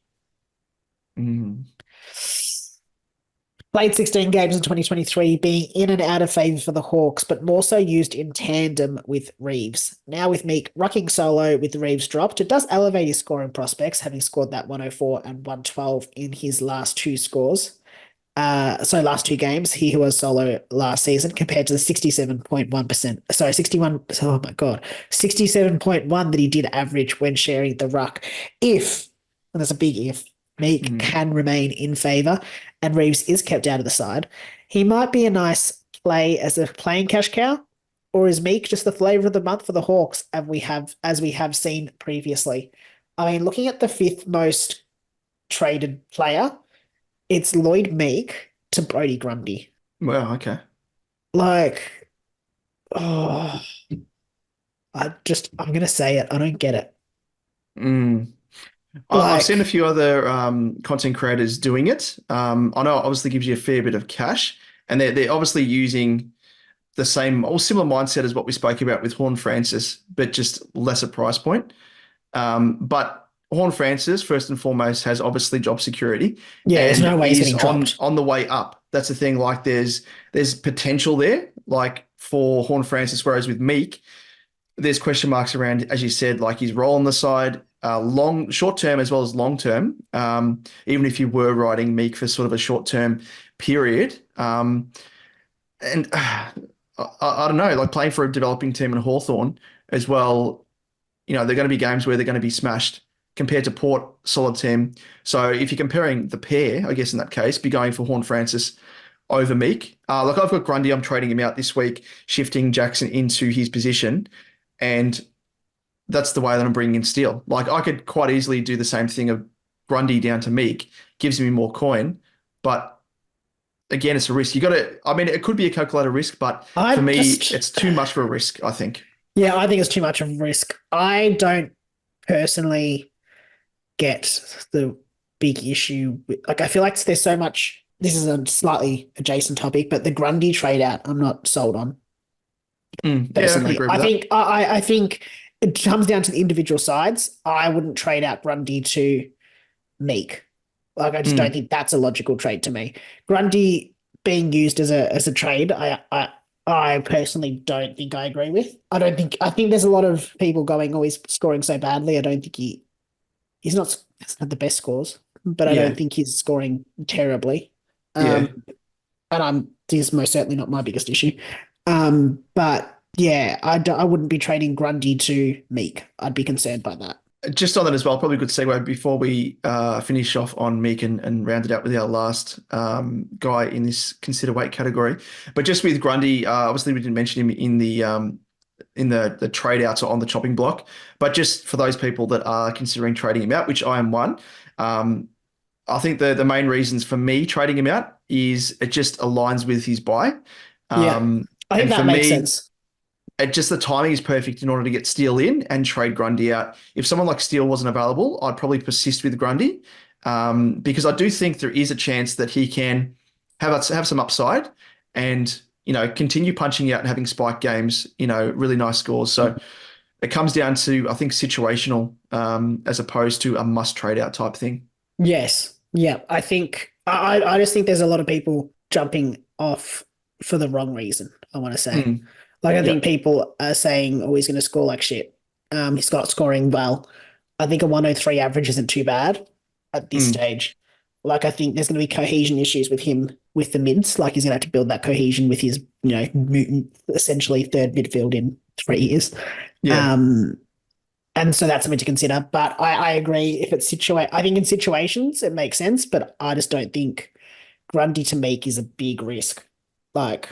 Played 16 games in 2023, being in and out of favour for the Hawks, but more so used in tandem with Reeves. Now with Meek rucking solo with Reeves dropped, it does elevate his scoring prospects, having scored that 104 and 112 in his last two scores. Last two games, he was solo last season compared to the 67.1%. Sorry, 61. Oh my God. 67.1 that he did average when sharing the ruck. If, and that's a big if, Meek can remain in favour and Reeves is kept out of the side, he might be a nice play as a playing cash cow, or is Meek just the flavour of the month for the Hawks as we have seen previously? I mean, looking at the fifth most traded player, it's Lloyd Meek to Brodie Grundy. Wow, okay. Like, I'm going to say it. I don't get it. I've seen a few other content creators doing it. I know it obviously gives you a fair bit of cash, and they're obviously using the same or similar mindset as what we spoke about with Horn Francis, but just lesser price point. But Horn Francis, first and foremost, has obviously job security. Yeah, there's no way he's is getting dropped. on the way up. That's the thing. Like there's potential there, like for Horn Francis, whereas with Meek, there's question marks around, as you said, like his role on the side, short term as well as long term. Even if you were riding Meek for sort of a short term period, and I don't know, like playing for a developing team in Hawthorn as well. They're going to be games where they're going to be smashed compared to Port, solid team. So if you're comparing the pair, I guess in that case, be going for Horn Francis over Meek. Like I've got Grundy, I'm trading him out this week, shifting Jackson into his position. And that's the way that I'm bringing in Steele. Like I could quite easily do the same thing of Grundy down to Meek, gives me more coin. But again, it's a risk. It could be a calculated risk, but for me, it's too much for a risk, I think. Yeah, I think it's too much of a risk. I don't personally get the big issue. I feel like there's so much. This is a slightly adjacent topic, but the Grundy trade out, I'm not sold on. Yeah, I can personally. agree I with that. think I think it comes down to the individual sides. I wouldn't trade out Grundy to Meek. Like I just don't Mm, think that's a logical trade to me. Grundy being used as a trade, I personally don't think I agree with. I think there's a lot of people going, oh, he's scoring so badly. I don't think he's not the best scores, but I don't yeah, think he's scoring terribly. yeah. And this is most certainly not my biggest issue. But yeah, I wouldn't be trading Grundy to Meek. I'd be concerned by that. Just on that as well, probably a good segue before we finish off on Meek and round it out with our last guy in this consider weight category. But just with Grundy, obviously we didn't mention him in the trade outs or on the chopping block. But just for those people that are considering trading him out, which I am one, I think the main reasons for me trading him out is it just aligns with his buy. Yeah, I think And for that makes me, sense. the timing is perfect in order to get Steele in and trade Grundy out. If someone like Steele wasn't available, I'd probably persist with Grundy because I do think there is a chance that he can have some upside and continue punching out and having spike games. Really nice scores. So it comes down to I think situational as opposed to a must trade out type thing. Yes. Yeah. I think I just think there's a lot of people jumping off for the wrong reason, I want to say. Mm, Like I yeah. think people are saying, oh, he's gonna score like shit. He's not scoring well. I think a 103 average isn't too bad at this Mm, stage. Like I think there's gonna be cohesion issues with him with the mids. Like he's gonna have to build that cohesion with his, mutant essentially third midfield in 3 years. yeah. Um and so that's something to consider. But I agree if it's I think in situations it makes sense, but I just don't think Grundy to Meek is a big risk. Like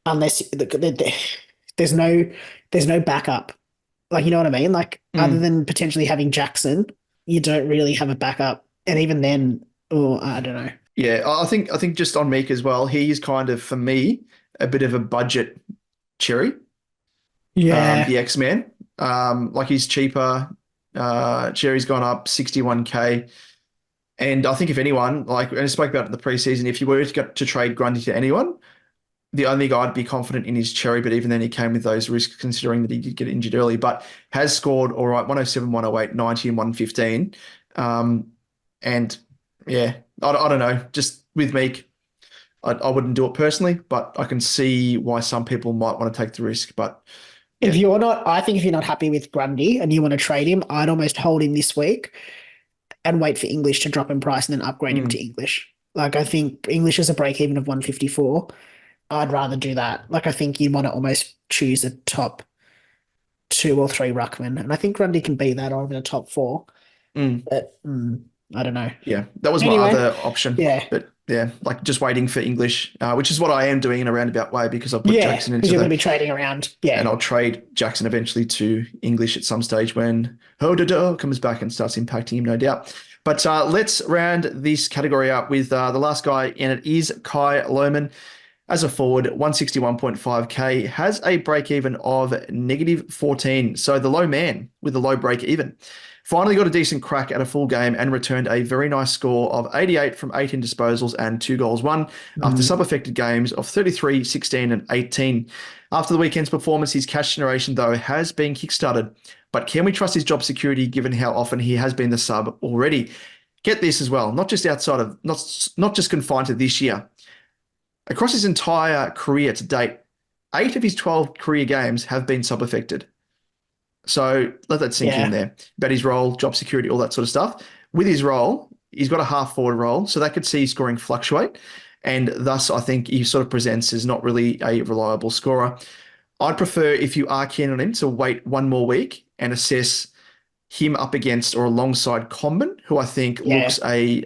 unless there's no there's no backup. Like you know what I mean? Like other Mm, than potentially having Jackson, you don't really have a backup. And even then, oh, I don't know. yeah. I think just on Meek as well, he is kind of for me a bit of a budget cherry. Yeah. The X-Men. Like he's cheaper. Cherry's gone up 61K. And I think if anyone, and I spoke about it in the preseason, if you were to get to trade Grundy to anyone, the only guy I'd be confident in is Cherry, but even then he came with those risks considering that he did get injured early, but has scored all right, 107, 108, 90 and 115. And yeah, I don't know, just with Meek, I wouldn't do it personally, but I can see why some people might want to take the risk, but yeah. I think if you're not happy with Grundy and you want to trade him, I'd almost hold him this week and wait for English to drop in price and then upgrade him to Mm, English. Like I think English is a break even of 154. I'd rather do that. Like I think you'd want to almost choose a top two or three ruckman, and I think Grundy can be that or even a top four. mm. But I don't know. Yeah, that was my Anyway, other option. yeah, But yeah, like just waiting for English, which is what I am doing in a roundabout way because I've put yeah, Jackson because into you're going to the, be trading around. and Yeah, I'll trade Jackson eventually to English at some stage when Hododo comes back and starts impacting him, no doubt. But let's round this category up with the last guy, and it is Kai Lohman. As a forward, 161.5K, has a break even of -14. So the low man with the low break even. Finally got a decent crack at a full game and returned a very nice score of 88 from 18 disposals and 2 goals won after sub-affected games of 33, 16 and 18. After the weekend's performance, his cash generation, though, has been kickstarted. But can we trust his job security given how often he has been the sub already? Get this as well, not just not just confined to this year. Across his entire career to date, 8 of his 12 career games have been sub-affected. So let that sink in yeah. there about his role, job security, all that sort of stuff. With his role, he's got a half forward role, so that could see his scoring fluctuate. And thus, I think he sort of presents as not really a reliable scorer. I'd prefer, if you are keen on him, to wait one more week and assess him up against or alongside Comben, who I think Yeah, looks a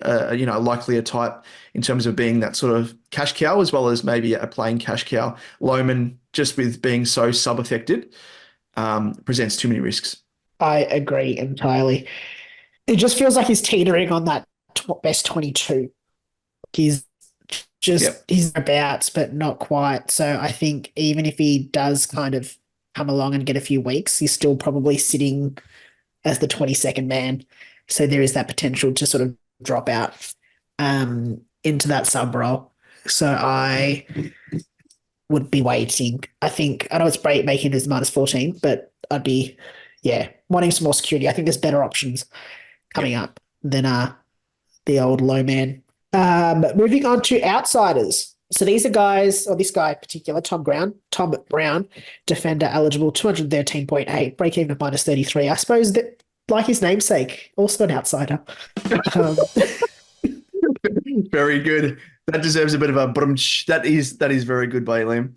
likelier type in terms of being that sort of cash cow as well as maybe a playing cash cow. Lohman, just with being so sub-affected, presents too many risks. I agree entirely. It just feels like he's teetering on that best 22. He's Yep. he's abouts, but not quite. So I think even if he does kind of come along and get a few weeks, he's still probably sitting as the 22nd man. So there is that potential to sort of drop out into that sub role. So would be waiting. I think I know it's great making it as -14, but I'd be wanting some more security. I think there's better options coming Yep. up than the old low man. Moving on to outsiders. So these are guys, or this guy in particular, Tom Brown, defender eligible, 213.8, break even -33. I suppose that, like his namesake, also an outsider. Um, Very good. That deserves a bit of a brunch. That is very good by Liam.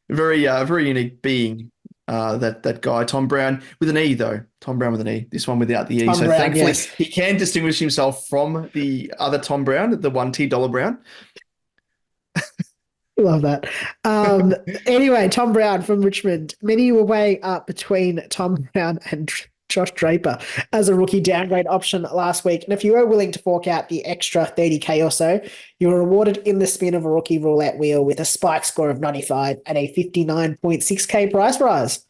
Very unique being. That guy, Tom Brown, with an E though. Tom Brown with an E. This one without the E. Tom So Brown, thankfully yes. he can distinguish himself from the other Tom Brown, the $1 Dollar Brown. Love that. Anyway, Tom Brown from Richmond. Many were weighing up between Tom Brown and Josh Draper as a rookie downgrade option last week. And if you were willing to fork out the extra 30K or so, you were rewarded in the spin of a rookie roulette wheel with a spike score of 95 and a 59.6K price rise.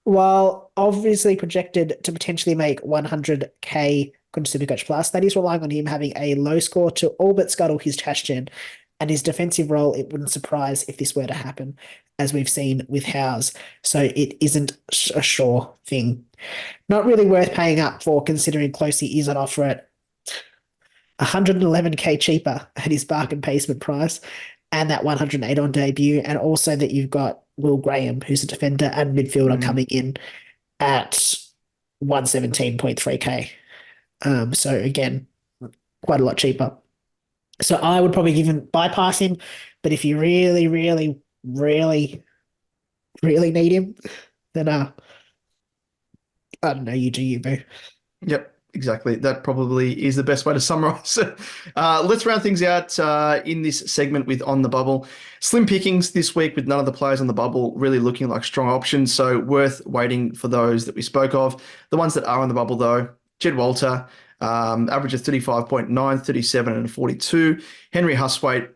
While obviously projected to potentially make 100K good Supercoach Plus, that is relying on him having a low score to all but scuttle his cash gen. And his defensive role, it wouldn't surprise if this were to happen, as we've seen with Howes. So it isn't a sure thing. Not really worth paying up for, considering Closey is on offer at 111K cheaper at his bargain basement price, and that 108 on debut, and also that you've got Will Graham, who's a defender and midfielder, coming in at 117.3K. So again, quite a lot cheaper. So I would probably even bypass him, but if you really, really, really, really need him, then I don't know, you do you, boo. Yep, exactly. That probably is the best way to summarize it. Let's round things out in this segment with On the Bubble. Slim pickings this week with none of the players on the bubble really looking like strong options, so worth waiting for those that we spoke of. The ones that are on the bubble, though, Jed Walter, average of 35.9, 37 and 42. Henry Huswaite,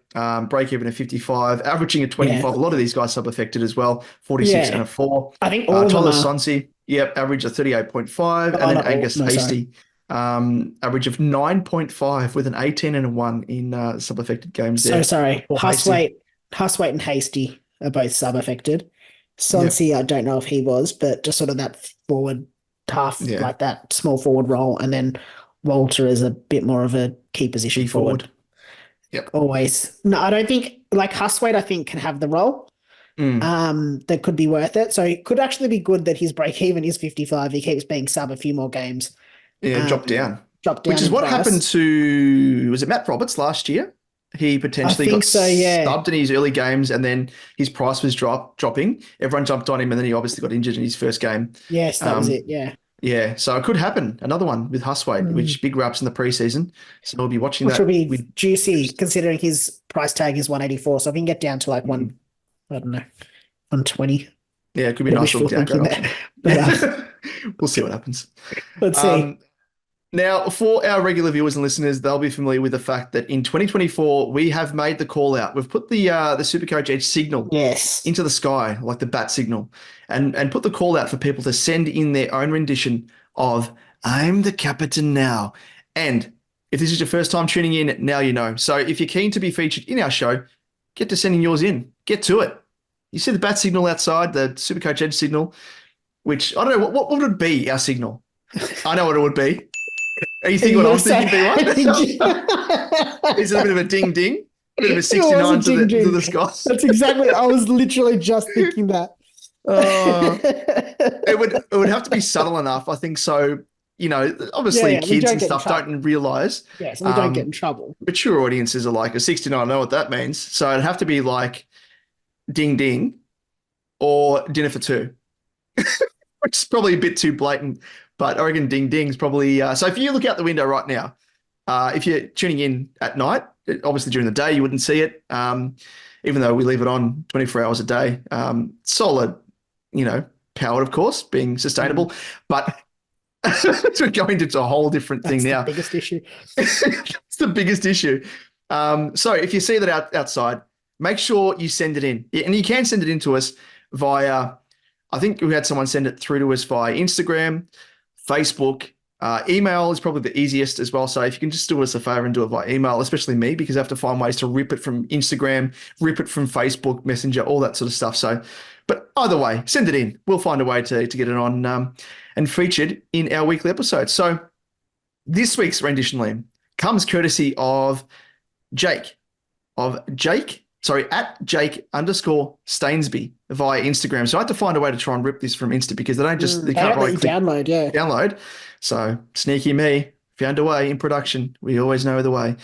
break even at 55, averaging a 25. Yeah. A lot of these guys sub-affected as well, 46 and a 4. I think all of them Tyler are. Sonsi, average of 38.5. Oh, And then not all. Angus No, sorry. Hasty, average of 9.5 with an 18 and a 1 in sub-affected games So there. sorry. Or Hasty. Huswaite and Hasty are both sub-affected. Sonsi, I don't know if he was, but just sort of that forward half, Yeah. like that small forward role. And then Walter is a bit more of a key position Key forward. Yep. Always. No, I don't think, like Huswaite, I think can have the role. That could be worth it. So it could actually be good that his break even is 55. He keeps being sub a few more games. Yeah, drop down. Which is in what price. happened to, was it Matt Roberts last year? He potentially I think got so, yeah. stubbed in his early games and then his price was dropping. Everyone jumped on him and then he obviously got injured in his first game. Yes, that was it, yeah. Yeah, so it could happen. Another one with Huswaite, which big raps in the preseason. So we'll be watching Which that. will be juicy considering his price tag is 184. So if we can get down to like I don't know, 120. Yeah, it could be a nice little downgrade option. But, we'll see what happens. let's see. Now, for our regular viewers and listeners, they'll be familiar with the fact that in 2024, we have made the call out. We've put the SuperCoach Edge signal into the sky, like the bat signal, and put the call out for people to send in their own rendition of I'm the Captain now. And if this is your first time tuning in, now you know. So if you're keen to be featured in our show, get to sending yours in. Get to it. You see the bat signal outside, the SuperCoach Edge signal, which I don't know, what would it be, our signal? I know what it would be. Are you thinking what I'm thinking, B1? Is it a bit of a ding-ding? A bit of a 69 to the sky? That's exactly, I was literally just thinking that. It would have to be subtle enough, I think. So, obviously kids and stuff don't realise. Yeah, so we don't get in trouble. Mature audiences are like, a 69, I know what that means. So it'd have to be like ding-ding or dinner for two. Which is probably a bit too blatant. But I reckon ding ding's probably so if you look out the window right now, if you're tuning in at night, obviously during the day you wouldn't see it, even though we leave it on 24 hours a day. Solid, powered, of course, being sustainable, but we're going into a whole different thing now. That's the biggest issue. It's the biggest issue. So if you see that outside, make sure you send it in, and you can send it in to us via. I think we had someone send it through to us via Instagram, Facebook, Email is probably the easiest as well. So if you can just do us a favor and do it via email, especially me, because I have to find ways to rip it from Instagram, rip it from Facebook Messenger, all that sort of stuff. So, but either way, send it in. We'll find a way to get it on and featured in our weekly episode. So this week's rendition, Liam, comes courtesy of Jake, at Jake_Stainsby via Instagram. So I had to find a way to try and rip this from Insta because they don't just, they can't don't let you download. So sneaky me, found a way in production. We always know the way.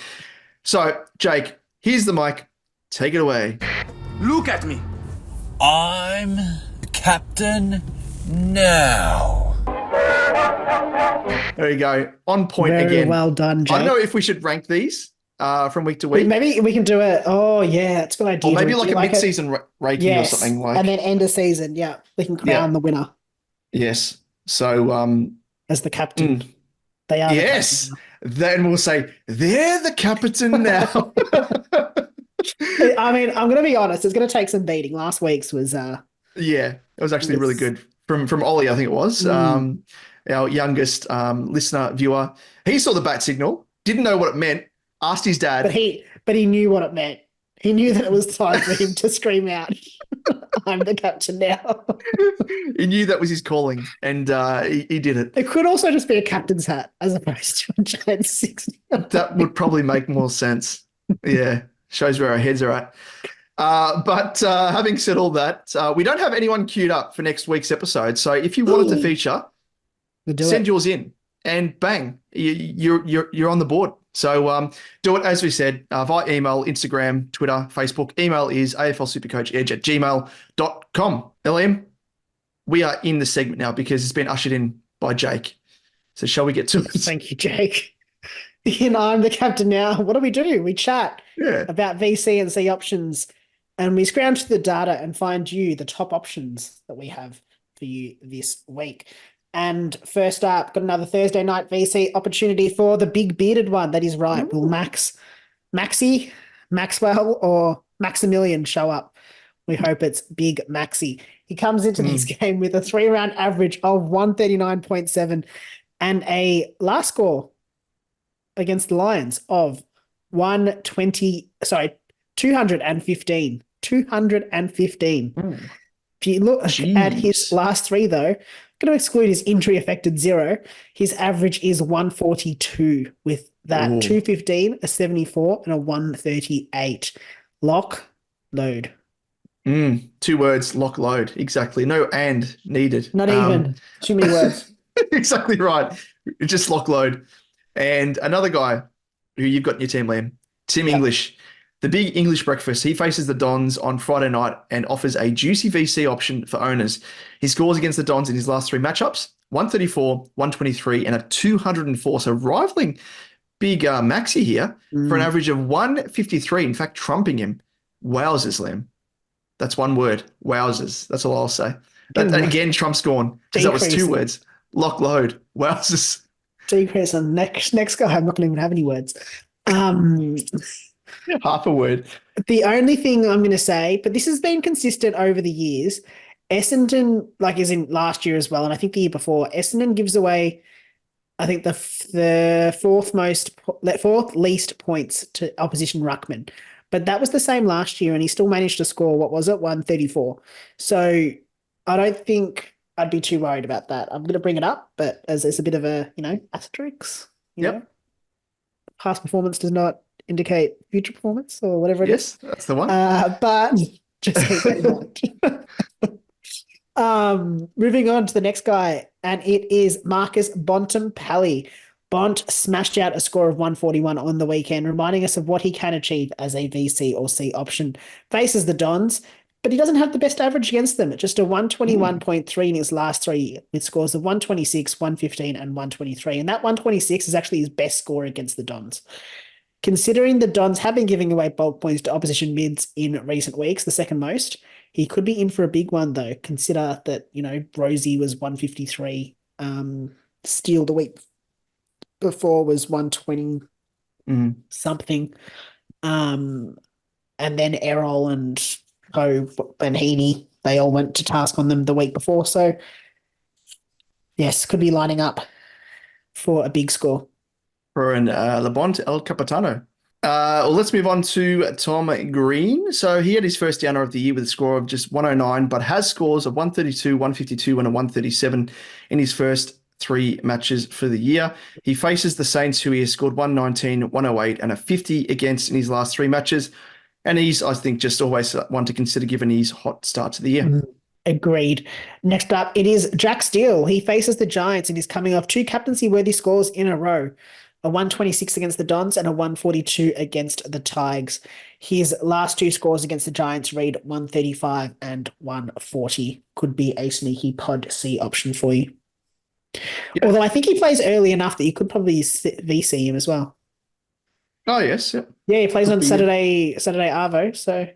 So Jake, here's the mic. Take it away. Look at me. I'm captain now. There you go. On point Very again. well done, Jake. I don't know if we should rank these from week to week. Maybe we can do it. Oh, yeah, that's a good idea. Or maybe like a mid-season ranking or something like. And then end of season, we can crown the winner. Yes. So as the captain. They are. Yes. The then we'll say they're the captain now. I mean, I'm going to be honest. It's going to take some beating. Last week's was. Yeah, it was actually really good from Ollie. I think it was our youngest listener viewer. He saw the bat signal, didn't know what it meant, asked his dad, but he knew what it meant. He knew that it was time for him to scream out, "I'm the captain now." He knew that was his calling, and he did it. It could also just be a captain's hat as opposed to a giant 60. That would probably make more sense. Yeah, shows where our heads are at. But having said all that, we don't have anyone queued up for next week's episode. So if you wanted to feature, send yours in, and bang, you're on the board. So do it, as we said, via email, Instagram, Twitter, Facebook. Email is aflsupercoachedge@gmail.com. LM, we are in the segment now because it's been ushered in by Jake. So shall we get to it? Thank you, Jake. I'm the captain now. What do? We chat about VC and C options, and we scrounge through the data and find you the top options that we have for you this week. And first up, got another Thursday night VC opportunity for the big bearded one. That is right. Will Maxwell, or Maximilian show up? We hope it's Big Maxi. He comes into this game with a 3-round average of 139.7 and a last score against the Lions of 215. 215. If you look at his last three, though, going to exclude his injury-affected 0. His average is 142 with that 215, a 74, and a 138. Lock, load. 2 words, lock, load. Exactly. No and needed. Not even. Too many words. Exactly right. It's just lock, load. And another guy who you've got in your team, Liam, Tim English. The big English breakfast. He faces the Dons on Friday night and offers a juicy VC option for owners. He scores against the Dons in his last 3 matchups, 134, 123, and a 204. So rivaling big Maxi here for an average of 153. In fact, trumping him. Wowzers, Liam. That's one word. Wowzers. That's all I'll say. That again, Trump's gone because that was 2 words. Lock, load. Wowzers. Decrease on next guy. I'm not going to even have any words. Half a word. The only thing I'm going to say, but this has been consistent over the years, Essendon, like is in last year as well, and I think the year before, Essendon gives away, I think the fourth least points to opposition ruckman. But that was the same last year, and he still managed to score, 134. So I don't think I'd be too worried about that. I'm going to bring it up, but as it's a bit of a, asterisk, you know, past performance does not indicate future performance or whatever it is. Yes, that's the one. But just keep that in mind. Moving on to the next guy, and it is Marcus Bontempelli. Bont smashed out a score of 141 on the weekend, reminding us of what he can achieve as a VC or C option. Faces the Dons, but he doesn't have the best average against them. Just a 121.3 in his last 3 with scores of 126, 115, and 123. And that 126 is actually his best score against the Dons. Considering the Dons have been giving away bulk points to opposition mids in recent weeks, the second most, he could be in for a big one, though. Consider that, Rosie was 153. Steele the week before was 120 something. And then Errol and Ho and Heaney, they all went to task on them the week before. So, yes, could be lining up for a big score. For an Lebont El Capitano. Well, let's move on to Tom Green. So he had his first downer of the year with a score of just 109, but has scores of 132, 152, and a 137 in his first 3 matches for the year. He faces the Saints, who he has scored 119, 108, and a 50 against in his last 3 matches. And he's, I think, just always one to consider given his hot start to the year. Agreed. Next up, it is Jack Steele. He faces the Giants and is coming off 2 captaincy-worthy scores in a row. A 126 against the Dons and a 142 against the Tigers. His last 2 scores against the Giants read 135 and 140. Could be a sneaky pod C option for you. Yeah. Although I think he plays early enough that you could probably VC him as well. Oh, yes. Yep. Yeah, he plays on Saturday Arvo, so...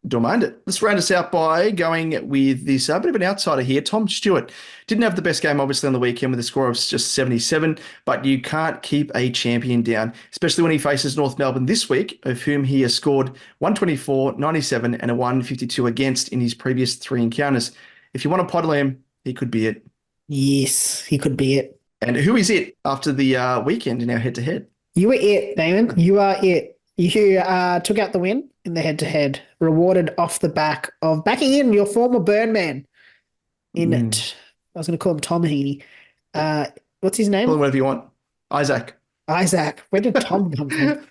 Don't mind it. Let's round us out by going with this bit of an outsider here. Tom Stewart didn't have the best game, obviously, on the weekend with a score of just 77, but you can't keep a champion down, especially when he faces North Melbourne this week, of whom he has scored 124, 97, and a 152 against in his previous 3 encounters. If you want to podle him, he could be it. Yes, he could be it. And who is it after the weekend in our head-to-head? You are it, Damon. You are it. You took out the win in the head-to-head, rewarded off the back of backing in your former Birdman in it. I was going to call him Tom Heaney. What's his name? Call him whatever you want. Isaac. Where did Tom come from? Tom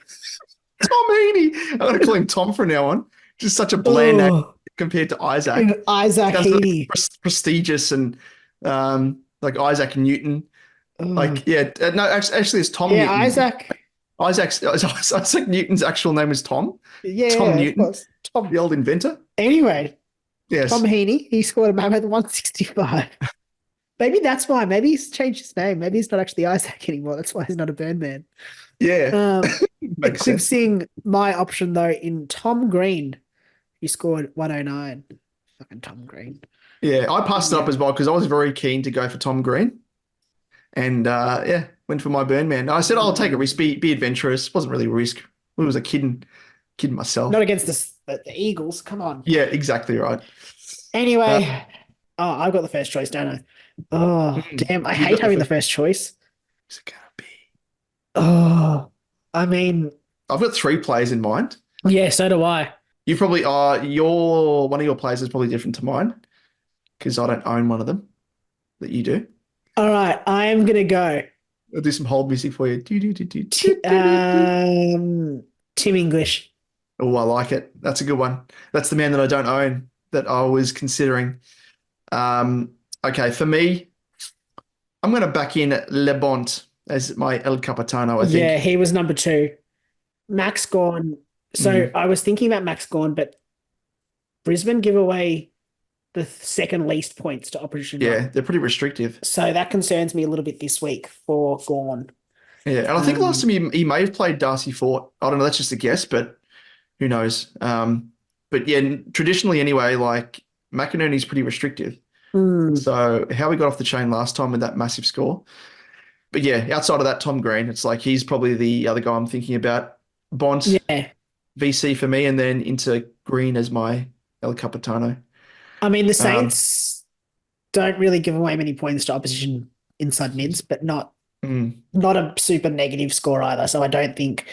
Heaney. I'm going to call him Tom from now on. Just such a bland name compared to Isaac. Isaac Heaney. Really prestigious and like Isaac Newton. Like, yeah. No, actually, it's Tom Newton. Isaac Newton's actual name is Tom. Yeah, Tom Newton, Tom. the old inventor. Anyway, yes. Tom Heaney, he scored a mammoth 165. Maybe that's why. Maybe he's changed his name. Maybe he's not actually Isaac anymore. That's why he's not a Birdman. Yeah. Eclipsing my option, though, in Tom Green, he scored 109. Fucking Tom Green. Yeah, I passed it up as well because I was very keen to go for Tom Green. And went for my Birdman. I said, I'll take a risk, be adventurous. Wasn't really a risk. I was a kidding myself. Not against the Eagles. Come on. Yeah, exactly right. Anyway, I got the first choice, don't I? Oh, damn. I hate having the first choice. Who's it going to be? Oh, I mean. I've got 3 players in mind. Yeah, so do I. You probably are. One of your players is probably different to mine because I don't own one of them that you do. All right, I am going to go. I'll do some hold music for you. Tim English. Oh, I like it. That's a good one. That's the man that I don't own that I was considering. Okay, for me, I'm going to back in Lebont as my El Capitano, I think. Yeah, he was number 2. Max Gawn. So I was thinking about Max Gawn, but Brisbane give away the second least points to opposition. Yeah, they're pretty restrictive. So that concerns me a little bit this week for Gawn. Yeah, and I think last time he may have played Darcy Fort. I don't know, that's just a guess, but who knows? But yeah, traditionally anyway, like McInerney's pretty restrictive. So how we got off the chain last time with that massive score. But yeah, outside of that, Tom Green, it's like he's probably the other guy I'm thinking about. Bont, VC for me, and then into Green as my El Capitano. I mean, the Saints don't really give away many points to opposition inside mids, but not a super negative score either. So I don't think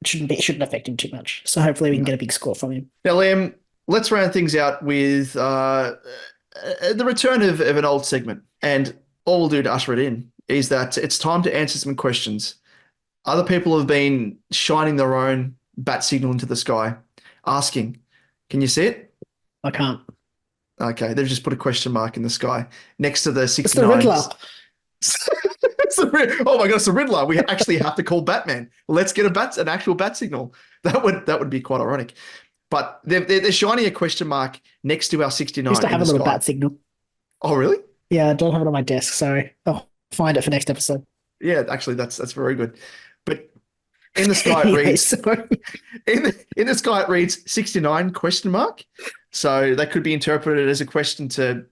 it shouldn't affect him too much. So hopefully we can get a big score from him. Now, Liam, let's round things out with the return of an old segment. And all we'll do to usher it in is that it's time to answer some questions. Other people have been shining their own bat signal into the sky, asking, can you see it? I can't. Okay, they've just put a question mark in the sky next to the 69. It's the Riddler. Oh my God, it's the Riddler. We actually have to call Batman. Let's get an actual bat signal. That would be quite ironic. But they're shining a question mark next to our 69. Used to have a little bat signal. Oh, really? Yeah, I don't have it on my desk. Sorry. I'll find it for next episode. Yeah, actually, that's very good. But in the sky it reads in the sky it reads 69 question mark. So that could be interpreted as a question to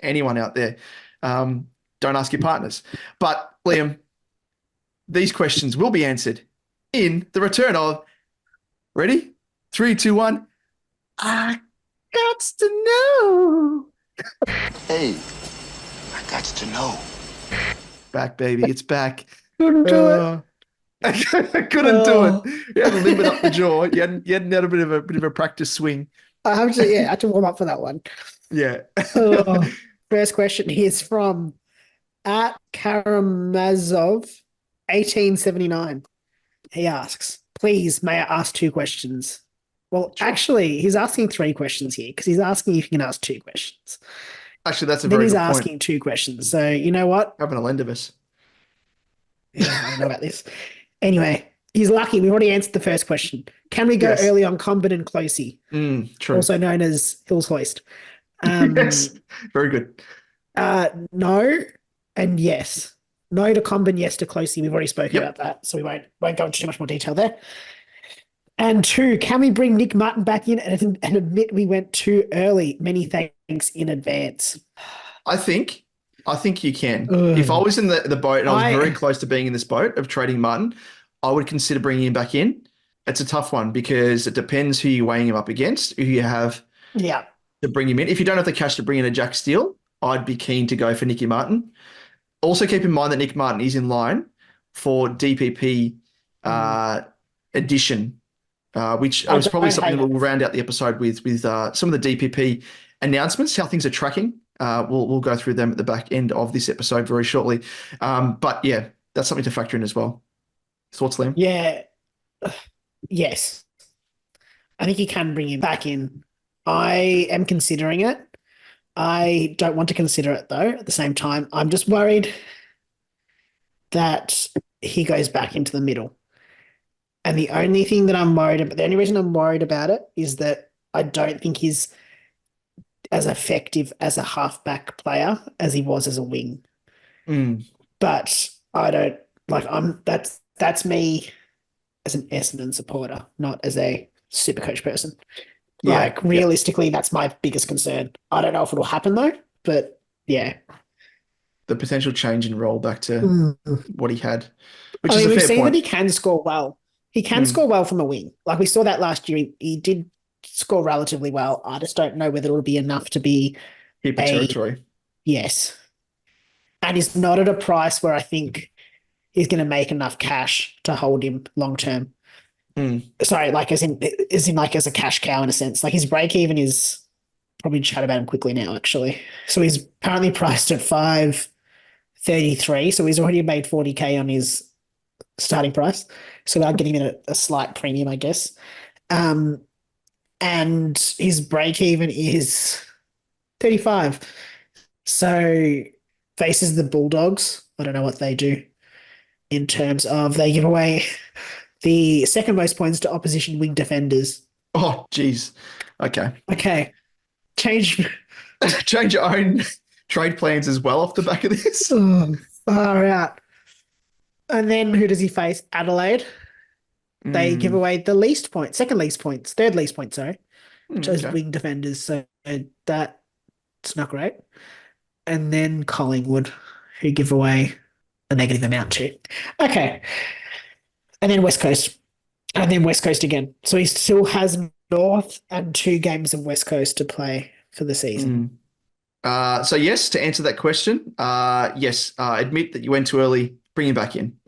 anyone out there. Don't ask your partners. But Liam, these questions will be answered in the return of ready? 3, 2, 1. I got to know. Hey, I got to know. back, baby. It's back. Couldn't do it. I couldn't do Oh. it. You had to limit up the jaw. You hadn't had a bit of a practice swing. I had to warm up for that one. Yeah. Oh. First question is from at Karamazov 1879. He asks, please, may I ask 2 questions? Well, actually, he's asking 3 questions here because he's asking if you can ask 2 questions. Actually, that's a Then very he's good point. asking 2 questions. So you know what? Having a lend of us. Yeah, I don't know about this. Anyway, he's lucky. We've already answered the first question. Can we go Yes. early on Comben and Closey, True. also known as Hills Hoist? Yes. Very good. No and yes. No to Comben, yes to Closey. We've already spoken Yep. about that, so we won't go into too much more detail there. And 2, can we bring Nick Martin back in and admit we went too early? Many thanks in advance. I think you can. Ugh. If I was in the boat and I was I- very close to being in this boat of trading Martin, I would consider bringing him back in. It's a tough one because it depends who you're weighing him up against, who you have Yeah. to bring him in. If you don't have the cash to bring in a Jack Steele, I'd be keen to go for Nicky Martin. Also keep in mind that Nick Martin is in line for DPP addition, which I is probably don't something hate we'll it. round out the episode with some of the DPP announcements, how things are tracking. We'll go through them at the back end of this episode very shortly. But yeah, that's something to factor in as well. Thoughts, Liam? Yeah. Yes. I think you can bring him back in. I am considering it. I don't want to consider it though. At the same time, I'm just worried that he goes back into the middle. And the only thing that I'm worried about, the only reason I'm worried about it is that I don't think he's as effective as a halfback player as he was as a wing. But I don't that's me as an Essendon supporter, not as a Supercoach person. Yeah, realistically, that's my biggest concern. I don't know if it'll happen though, but yeah. the potential change in role back to what he had, which is a we've fair seen point. that he can score well. He can score well from a wing. Like we saw that last year. He did score relatively well. I just don't know whether it'll be enough to be Keep a territory. yes. And he's not at a price where I think he's going to make enough cash to hold him long term. Sorry, like as in like as a cash cow in a sense. Like his break even is probably chat about him quickly now, actually. So he's apparently priced at 533. So he's already made 40K on his starting price. So they're getting him at a slight premium, I guess. And his break even is 35. So faces the Bulldogs. I don't know what they do in terms of they give away the second most points to opposition wing defenders. Oh, geez. Okay. Change your own trade plans as well off the back of this. Oh, far out. And then who does he face? Adelaide. They give away the least points, third least points, sorry, as wing defenders. So that's not great. And then Collingwood, who give away a negative amount too. Okay. And then West Coast. And then West Coast again. So he still has North and 2 games of West Coast to play for the season. So yes, to answer that question, yes, admit that you went too early, bring him back in.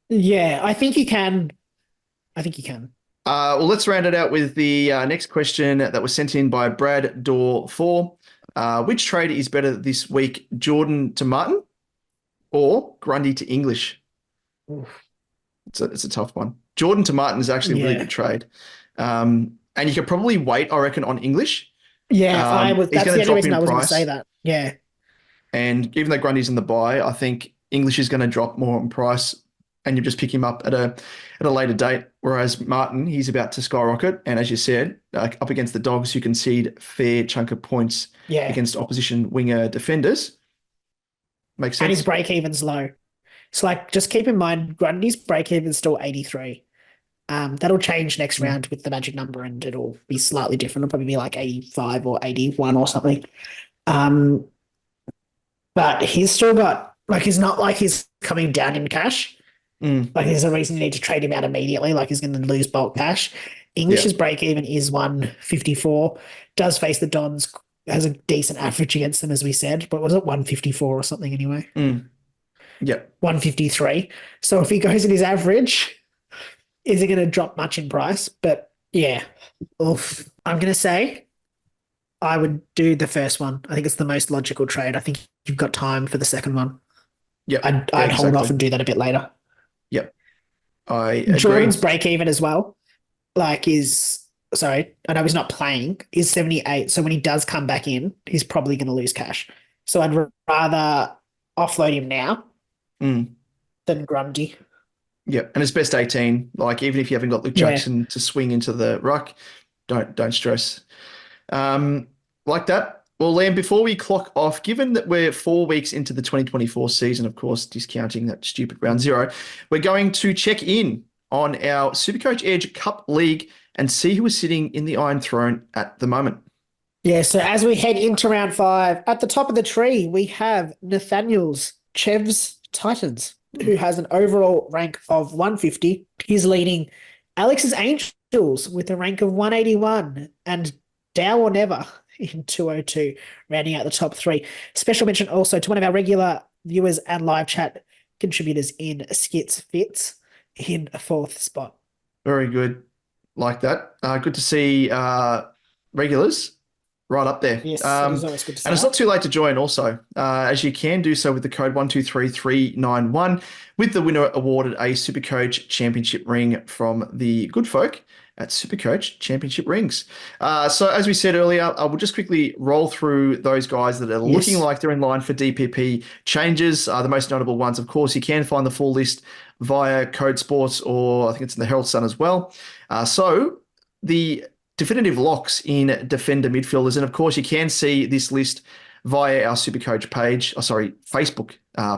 Yeah, I think you can. Well, let's round it out with the next question that was sent in by Brad Dorr 4. Which trade is better this week, Jordan to Martin or Grundy to English? Oof. It's a tough one. Jordan to Martin is actually a really good trade. And you could probably wait, I reckon, on English. Yeah, he's that's gonna the drop only reason in I was going to price. say that. Yeah. And even though Grundy's in the buy, I think English is going to drop more in price and you just pick him up at a later date. Whereas Martin, he's about to skyrocket. And as you said, up against the Dogs who concede fair chunk of points against opposition winger defenders. Makes sense. And his break-even's low. So like just keep in mind, Grundy's break-even's still 83. That'll change next round with the magic number and it'll be slightly different. It'll probably be like 85 or 81 or something. But he's still got, like, he's not like he's coming down in cash. Like there's a reason you need to trade him out immediately. Like he's going to lose bulk cash. English's break even is 154. Does face the Dons, has a decent average against them, as we said, but was it 154 or something anyway? Yep. 153. So if he goes in his average, is it going to drop much in price? But yeah, oof. I'm going to say I would do the first one. I think it's the most logical trade. I think you've got time for the second one. Yep. I'd Yeah, hold off exactly. and do that a bit later. Yep. I agree. Jordan's break even as well, like is sorry, I know he's not playing, is 78. So when he does come back in, he's probably going to lose cash. So I'd rather offload him now Mm. than Grundy. Yep. And it's best 18. Like, even if you haven't got Luke Yeah. Jackson to swing into the ruck, don't stress. Like that. Well, Liam, before we clock off, given that we're 4 weeks into the 2024 season, of course, discounting that stupid round zero, we're going to check in on our Supercoach Edge Cup League and see who is sitting in the Iron Throne at the moment. Yeah, so as we head into round 5, at the top of the tree, we have Nathaniel's Chev's Titans, who has an overall rank of 150. He's leading Alex's Angels with a rank of 181 and Dow or Never in 202, rounding out the top 3. Special mention also to one of our regular viewers and live chat contributors in Skits Fits in a 4th spot. Very good. Like that. Good to see regulars right up there. Yes, it is always good to see. And it's not too late to join also, as you can do so with the code 123391, with the winner awarded a Supercoach Championship ring from the good folk at Supercoach Championship Rings. So as we said earlier, I will just quickly roll through those guys that are looking like they're in line for DPP changes. The most notable ones, of course, you can find the full list via Code Sports, or I think it's in the Herald Sun as well. So the definitive locks in defender midfielders. And of course, you can see this list via our Supercoach page, Facebook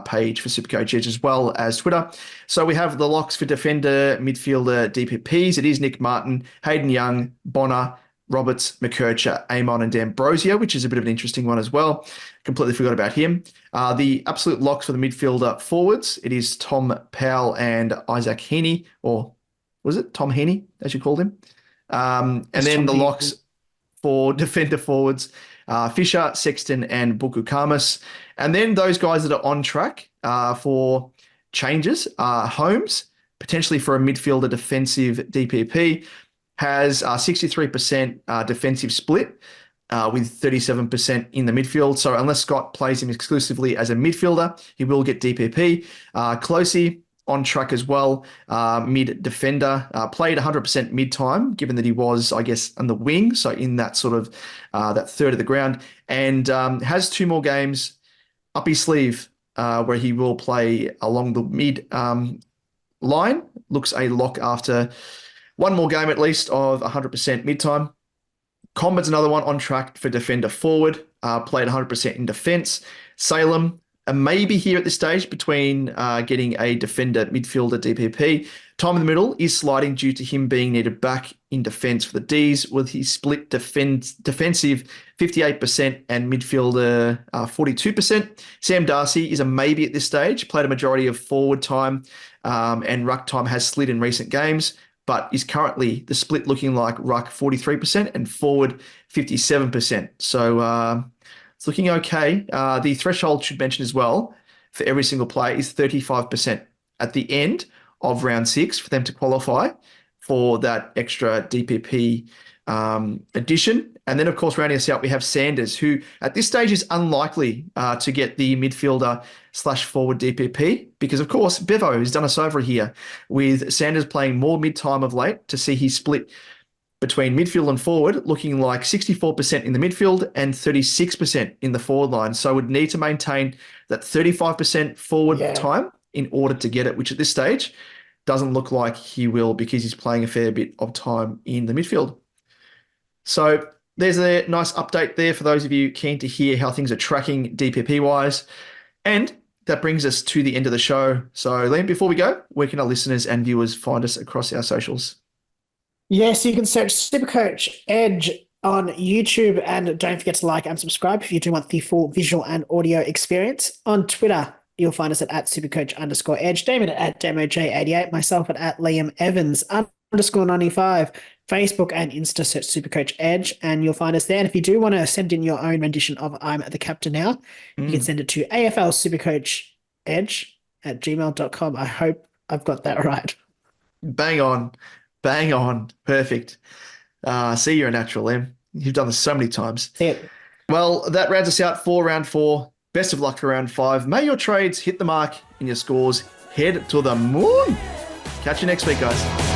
page for Supercoach Edge, as well as Twitter. So we have the locks for defender, midfielder, DPPs. It is Nick Martin, Hayden Young, Bonner, Roberts, McKercher, Amon, and D'Ambrosio, which is a bit of an interesting one as well. Completely forgot about him. The absolute locks for the midfielder forwards, it is Tom Powell and Isaac Heaney, or was it Tom Heaney, as you called him? And then the locks for defender forwards, Fisher, Sexton, and Buku Kamas. And then those guys that are on track for changes, Holmes, potentially for a midfielder defensive DPP, has 63% defensive split with 37% in the midfield. So unless Scott plays him exclusively as a midfielder, he will get DPP. Closey, on track as well, mid defender, played 100% mid time, given that he was, I guess, on the wing, so in that sort of that third of the ground, and has 2 more games up his sleeve where he will play along the mid line. Looks a lock after 1 more game at least of 100% mid time. Combat's another one on track for defender forward, played 100% in defense. Salem, maybe here at this stage between getting a defender, midfielder, DPP. Time in the middle is sliding due to him being needed back in defence for the Ds, with his split defensive 58% and midfielder 42%. Sam Darcy is a maybe at this stage, played a majority of forward time and ruck time has slid in recent games, but is currently the split looking like ruck 43% and forward 57%. So it's looking okay. The threshold, should mention as well, for every single player is 35% at the end of round 6 for them to qualify for that extra DPP addition. And then, of course, rounding us out, we have Sanders, who at this stage is unlikely to get the midfielder/forward DPP because, of course, Bevo has done us over here with Sanders playing more mid-time of late to see his split between midfield and forward looking like 64% in the midfield and 36% in the forward line. So would need to maintain that 35% forward time in order to get it, which at this stage doesn't look like he will because he's playing a fair bit of time in the midfield. So there's a nice update there for those of you keen to hear how things are tracking DPP-wise. And that brings us to the end of the show. So Liam, before we go, where can our listeners and viewers find us across our socials? Yes, you can search Supercoach Edge on YouTube, and don't forget to like and subscribe if you do want the full visual and audio experience. On Twitter, you'll find us at @Supercoach_Edge, Damon at DemoJ88, myself at Liam Evans _95, Facebook and Insta search Supercoach Edge, and you'll find us there. And if you do want to send in your own rendition of I'm the Captain Now, you can send it to AFL SuperCoach Edge gmail.com. I hope I've got that right. Bang on. Bang on. Perfect. See, you're a natural, Em. You've done this so many times. See it. Well, that rounds us out for round 4. Best of luck for round 5. May your trades hit the mark and your scores head to the moon. Catch you next week, guys.